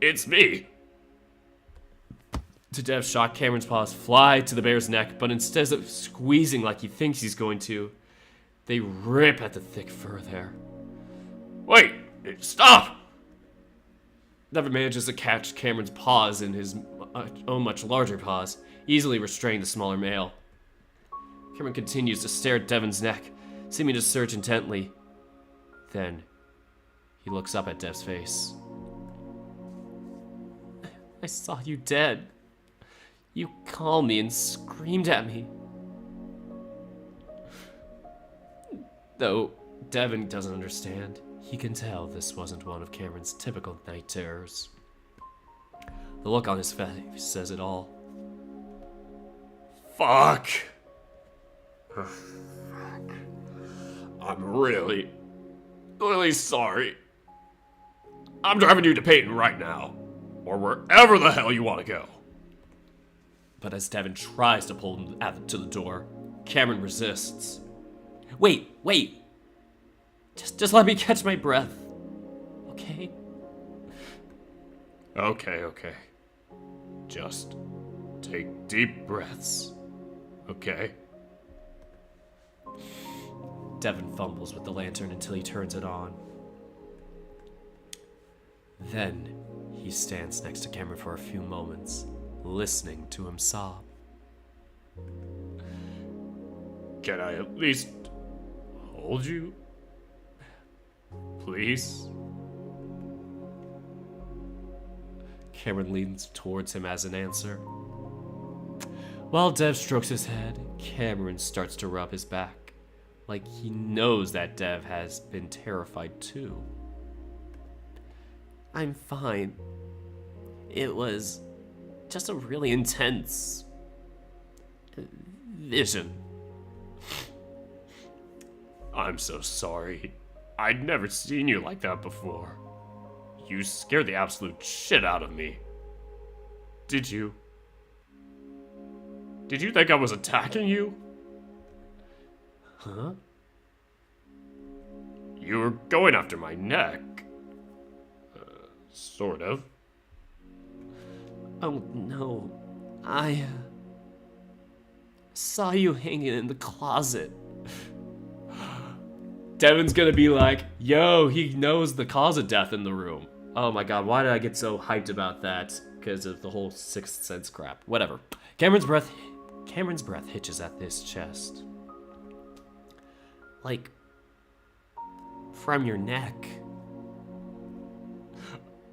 it's me. To Dev's shock, Cameron's paws fly to the bear's neck, but instead of squeezing like he thinks he's going to, they rip at the thick fur there. Wait, stop! Devin manages to catch Cameron's paws in his own much larger paws, easily restraining the smaller male. Cameron continues to stare at Devin's neck, seeming to search intently. Then, he looks up at Dev's face. I saw you dead. You called me and screamed at me. Though Devin doesn't understand, he can tell this wasn't one of Cameron's typical night terrors. The look on his face says it all. Fuck. I'm really sorry. I'm driving you to Peyton right now, or wherever the hell you want to go. But as Devin tries to pull him to the door, Cameron resists. Wait. Just let me catch my breath. Okay? Okay. Just take deep breaths. Okay? Devin fumbles with the lantern until he turns it on. Then, he stands next to Cameron for a few moments, listening to him sob. Can I at least hold you? Please? Cameron leans towards him as an answer. While Dev strokes his head, Cameron starts to rub his back, like he knows that Dev has been terrified too. I'm fine. It was just a really intense vision. I'm so sorry. I'd never seen you like that before. You scared the absolute shit out of me. Did you? Did you think I was attacking you? Huh? You were going after my neck. Sort of. Oh no. I saw you hanging in the closet. Devin's gonna be like, yo, he knows the cause of death in the room. Oh my god, why did I get so hyped about that? Because of the whole Sixth Sense crap. Whatever. Cameron's breath hitches at his chest. Like, from your neck.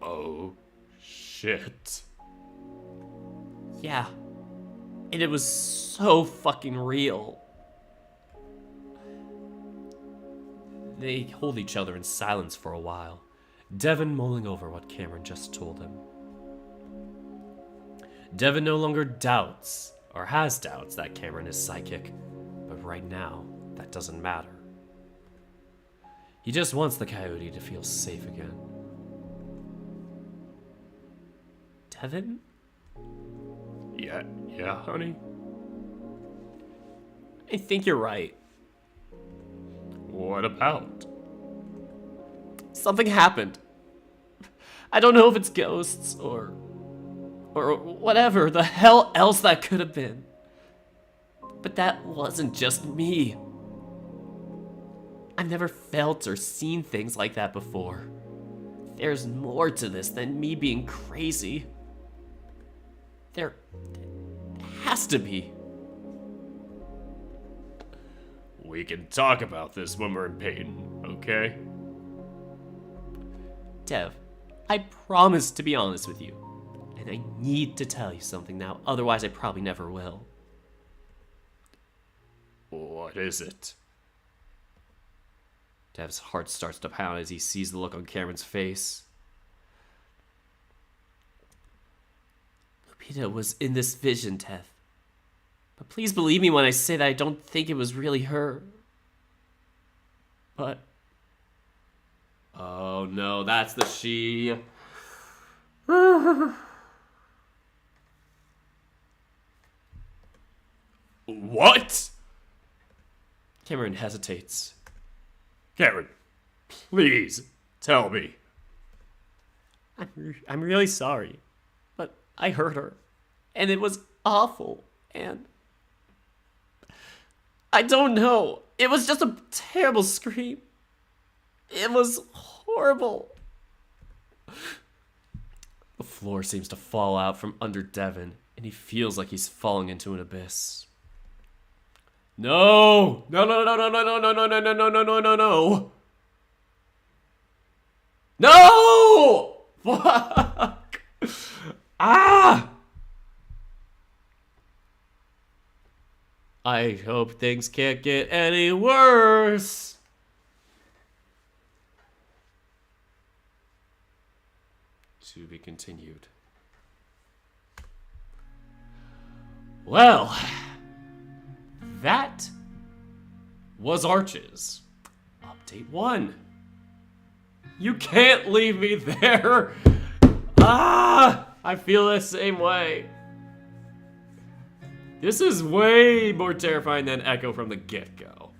Oh, shit. Yeah. And it was so fucking real. They hold each other in silence for a while, Devin mulling over what Cameron just told him. Devin no longer doubts, or has doubts, that Cameron is psychic, but right now, that doesn't matter. He just wants the coyote to feel safe again. Devin? Yeah, honey? I think you're right. What about? Something happened. I don't know if it's ghosts or whatever the hell else that could have been. But that wasn't just me. I've never felt or seen things like that before. There's more to this than me being crazy. There has to be. We can talk about this when we're in pain, okay? Dev, I promise to be honest with you. And I need to tell you something now, otherwise I probably never will. What is it? Dev's heart starts to pound as he sees the look on Cameron's face. Lupita was in this vision, Dev. But please believe me when I say that I don't think it was really her. But... oh no, that's the she. What? Cameron hesitates. Cameron, please tell me. I'm really sorry, but I hurt her, and it was awful, and I don't know. It was just a terrible scream. It was horrible. The floor seems to fall out from under Devin, and he feels like he's falling into an abyss. No! No, no, no, no, no, no, no, no, no, no, no, no, no, no, no. No! Fuck! Ah! I hope things can't get any worse. To be continued. Well, that was Arches. Update 1. You can't leave me there. Ah! I feel the same way. This is way more terrifying than Echo from the get-go.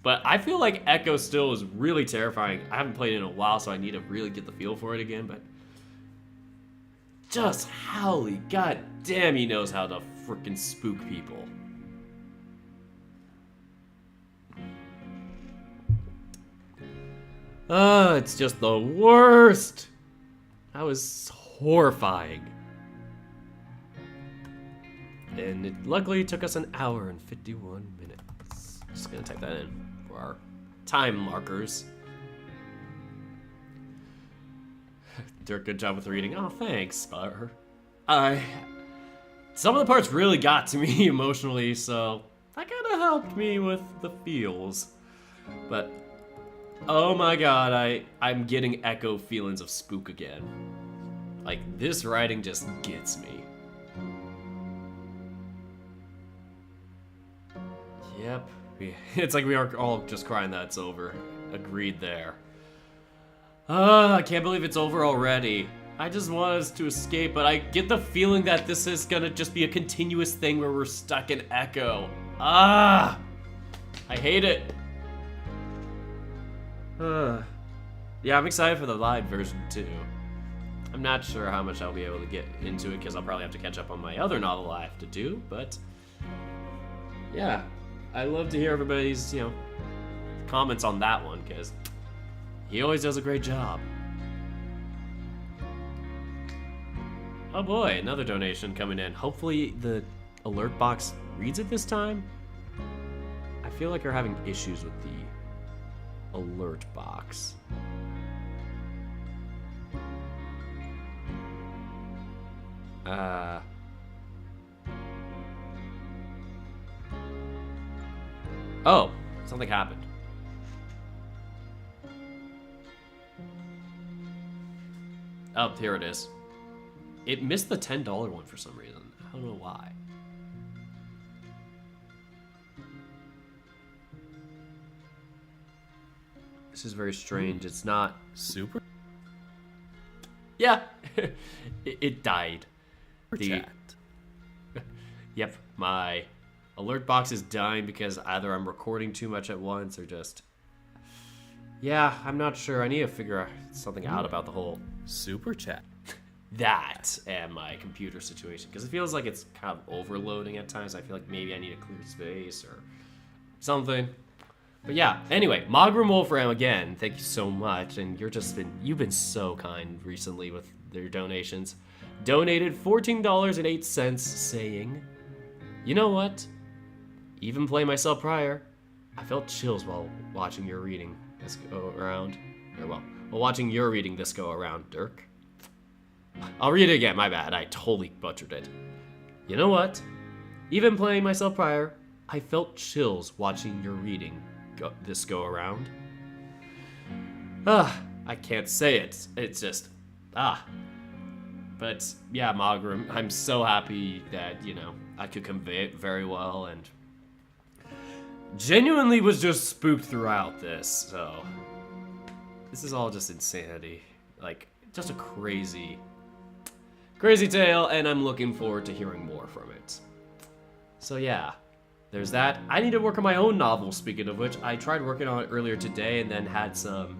But I feel like Echo still is really terrifying. I haven't played it in a while, so I need to really get the feel for it again, but... just Howley, god damn, he knows how to frickin' spook people. Oh, it's just the worst. That was horrifying. And it luckily took us an hour and 51 minutes. Just gonna type that in for our time markers. Dirk, good job with reading. Oh, thanks, Spar. Some of the parts really got to me emotionally, so that kind of helped me with the feels. But, oh my god, I'm getting Echo feelings of spook again. Like, this writing just gets me. Yep, It's like we are all just crying that it's over. Agreed there. I can't believe it's over already. I just want us to escape, but I get the feeling that this is gonna just be a continuous thing where we're stuck in Echo. I hate it. Yeah, I'm excited for the live version too. I'm not sure how much I'll be able to get into it because I'll probably have to catch up on my other novel I have to do, but yeah, I love to hear everybody's, comments on that one because he always does a great job. Oh boy, another donation coming in. Hopefully the alert box reads it this time. I feel like we're having issues with the alert box. Oh, something happened. Oh, here it is. It missed the $10 one for some reason. I don't know why. This is very strange. It's not super. Yeah, it died. Yep, my alert box is dying because either I'm recording too much at once or just... Yeah, I'm not sure. I need to figure something out about the whole super chat. That and my computer situation, because it feels like it's kind of overloading at times. I feel like maybe I need a clear space or something. But yeah, anyway, Mogram Wolfram again, thank you so much, and you've been so kind recently with their donations. Donated $14.08, saying, "You know what? Even playing myself prior, I felt chills while watching your reading this go around. While watching your reading this go around, Dirk." I'll read it again, my bad, I totally butchered it. "You know what? Even playing myself prior, I felt chills watching your reading this go around." I can't say it. It's just, But yeah, Mogram, I'm so happy that, I could convey it very well and genuinely was just spooked throughout this, so this is all just insanity. Like, just a crazy tale, and I'm looking forward to hearing more from it. So yeah, there's that. I need to work on my own novel, speaking of which. I tried working on it earlier today and then had some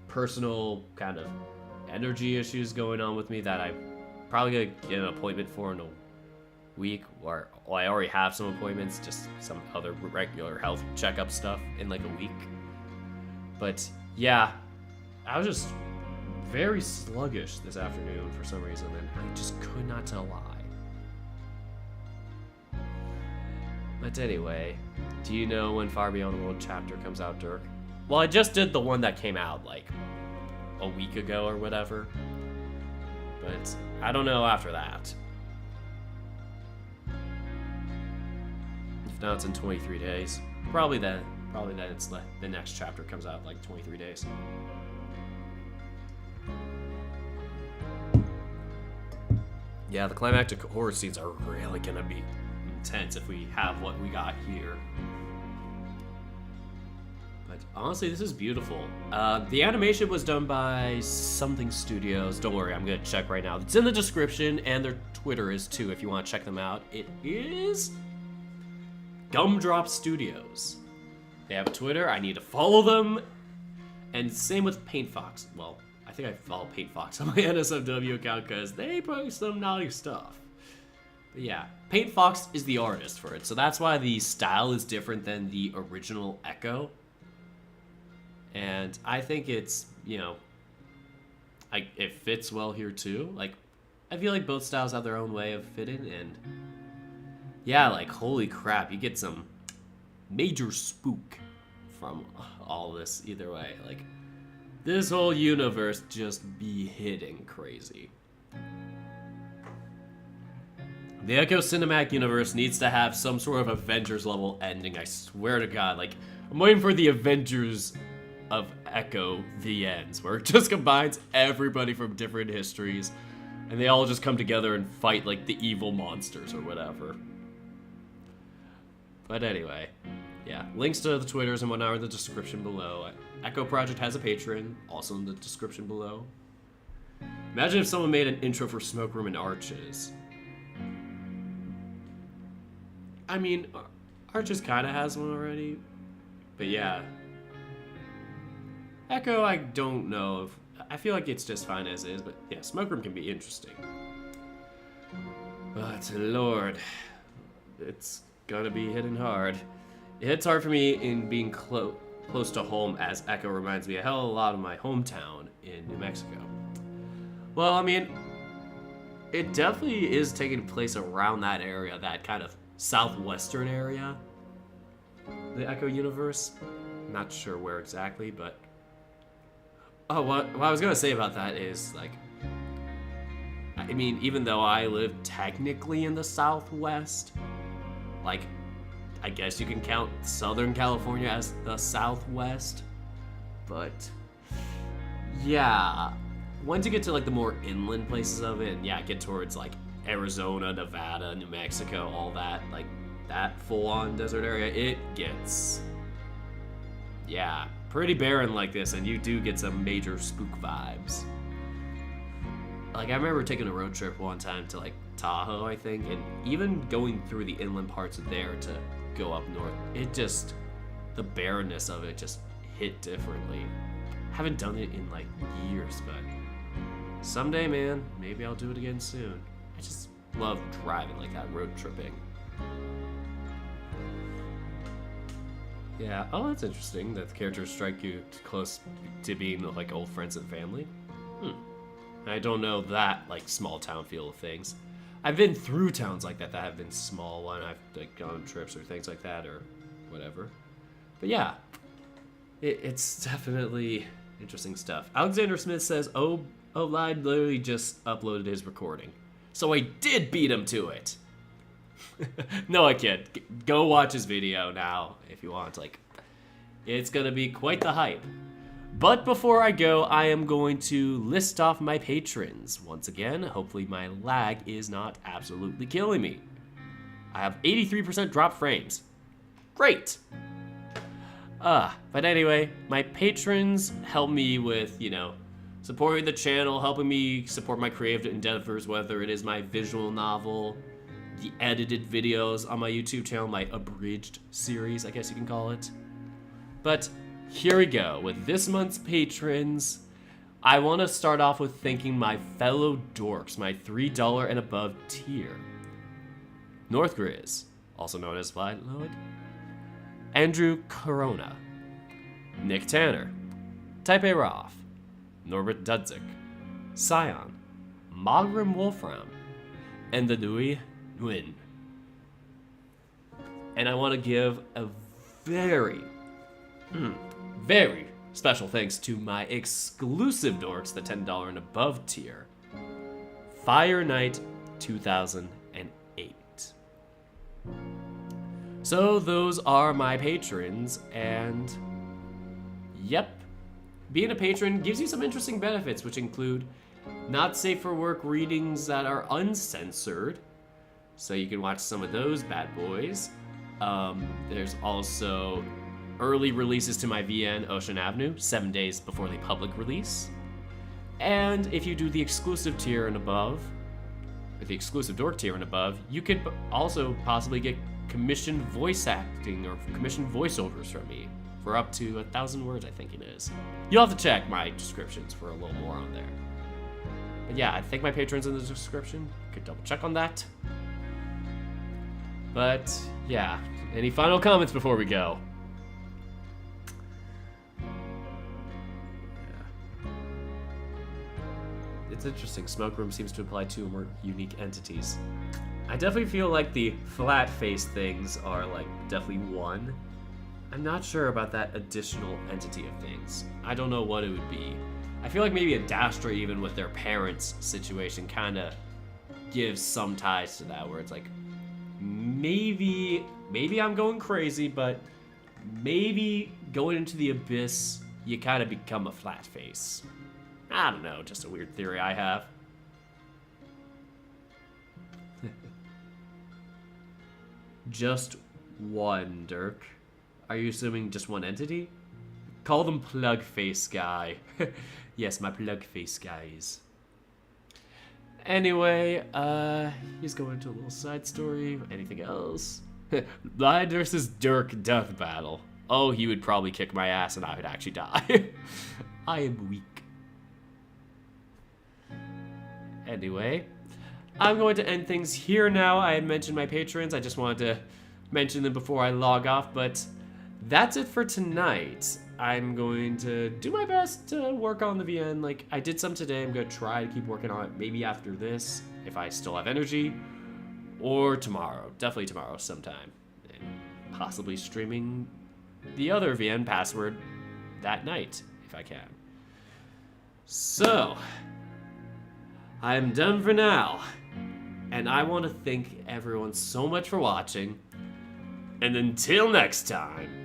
personal kind of energy issues going on with me that I'm probably gonna get an appointment for in a week, or I already have some appointments, just some other regular health checkup stuff in like a week. But yeah, I was just very sluggish this afternoon for some reason, and I just could not tell why. But anyway, do you know when Far Beyond the World chapter comes out, Dirk? Well, I just did the one that came out like a week ago or whatever, but I don't know after that. If not, it's in 23 days. Probably then it's the next chapter comes out like 23 days. Yeah, the climactic horror scenes are really gonna be intense if we have what we got here. But honestly, this is beautiful. The animation was done by Something Studios. Don't worry, I'm gonna check right now. It's in the description, and their Twitter is too if you want to check them out. It is Gumdrop Studios. They have a Twitter. I need to follow them. And same with Paint Fox. Well, I think I follow Paint Fox on my NSFW account because they post some naughty stuff. But yeah, Paint Fox is the artist for it, so that's why the style is different than the original Echo. And I think it's, it fits well here too. Like, I feel like both styles have their own way of fitting, and yeah, like, holy crap, you get some major spook from all this either way. Like, this whole universe just be hitting crazy. The Echo Cinematic Universe needs to have some sort of Avengers level ending, I swear to God. Like, I'm waiting for the Avengers of Echo The Ends, where it just combines everybody from different histories, and they all just come together and fight like the evil monsters or whatever. But anyway, Yeah, links to the Twitters and whatnot are in the description below. Echo Project has a Patreon, also in the description below. Imagine if someone made an intro for Smoke Room and Arches. I mean, Arches kind of has one already, but yeah. Echo, I don't know if... I feel like it's just fine as is, but yeah, Smoke Room can be interesting. But Lord, it's gonna be hitting hard. It hits hard for me in being close to home, as Echo reminds me a hell of a lot of my hometown in New Mexico. Well, I mean, it definitely is taking place around that area, that kind of southwestern area. The Echo universe. Not sure where exactly, but... Oh, what I was gonna say about that is, like... I mean, even though I live technically in the Southwest, like, I guess you can count Southern California as the Southwest, but... Yeah... Once you get to, like, the more inland places of it, and yeah, get towards, like, Arizona, Nevada, New Mexico, all that, like, that full-on desert area, it gets... Yeah, pretty barren like this, and you do get some major spook vibes. Like, I remember taking a road trip one time to, like, Tahoe, I think, and even going through the inland parts of there to go up north, it just... The barrenness of it just hit differently. Haven't done it in, like, years, but... Someday, man, maybe I'll do it again soon. I just love driving like that, road tripping. Yeah, oh, that's interesting that the characters strike you close to being like old friends and family. I don't know that like small town feel of things. I've been through towns like that have been small when I've like gone on trips or things like that or whatever. But yeah, it's definitely interesting stuff. Alexander Smith says, "Oh, Lied literally just uploaded his recording, so I did beat him to it." No, I can't. Go watch his video now if you want. Like, it's gonna be quite the hype. But before I go, I am going to list off my patrons once again. Hopefully my lag is not absolutely killing me. I have 83% drop frames. Great. But anyway, my patrons help me with, you know, supporting the channel, helping me support my creative endeavors, whether it is my visual novel, the edited videos on my YouTube channel, my abridged series, I guess you can call it. But here we go. With this month's patrons, I want to start off with thanking my fellow dorks, my $3 and above tier. Northgrizz, also known as Flight Lloyd, Andrew Corona, Nick Tanner, Type A Roth, Norbert Dudzik, Scion, Magram Wolfram, and the Nui Nguyen. And I want to give a very special thanks to my exclusive dorks, the $10 and above tier, Fire Knight 2008. So those are my patrons, and yep, being a patron gives you some interesting benefits, which include not safe for work readings that are uncensored, so you can watch some of those bad boys. There's also early releases to my VN Ocean Avenue 7 days before the public release. And if you do the exclusive tier and above, or the exclusive dork tier and above, you could also possibly get commissioned voice acting or commissioned voiceovers from me for up to 1,000 words, I think it is. You'll have to check my descriptions for a little more on there. But yeah, I think my patron's in the description. You could double check on that. But yeah, any final comments before we go? It's interesting. Smoke Room seems to apply to more unique entities. I definitely feel like the flat face things are like definitely one. I'm not sure about that additional entity of things. I don't know what it would be. I feel like maybe Adastra, even with their parents' situation, kind of gives some ties to that, where it's like, maybe I'm going crazy, but maybe going into the abyss, you kind of become a flat face. I don't know, just a weird theory I have. Just one, Dirk. Are you assuming just one entity? Call them plug face guy. Yes, my plug face guys. Anyway, he's going to a little side story. Anything else? Blind versus Dirk death battle. Oh, he would probably kick my ass and I would actually die. I am weak. Anyway, I'm going to end things here now. I had mentioned my patrons. I just wanted to mention them before I log off, but that's it for tonight. I'm going to do my best to work on the VN. Like, I did some today. I'm going to try to keep working on it. Maybe after this, if I still have energy, or tomorrow. Definitely tomorrow sometime. And possibly streaming the other VN password that night, if I can. So, I'm done for now. And I want to thank everyone so much for watching. And until next time,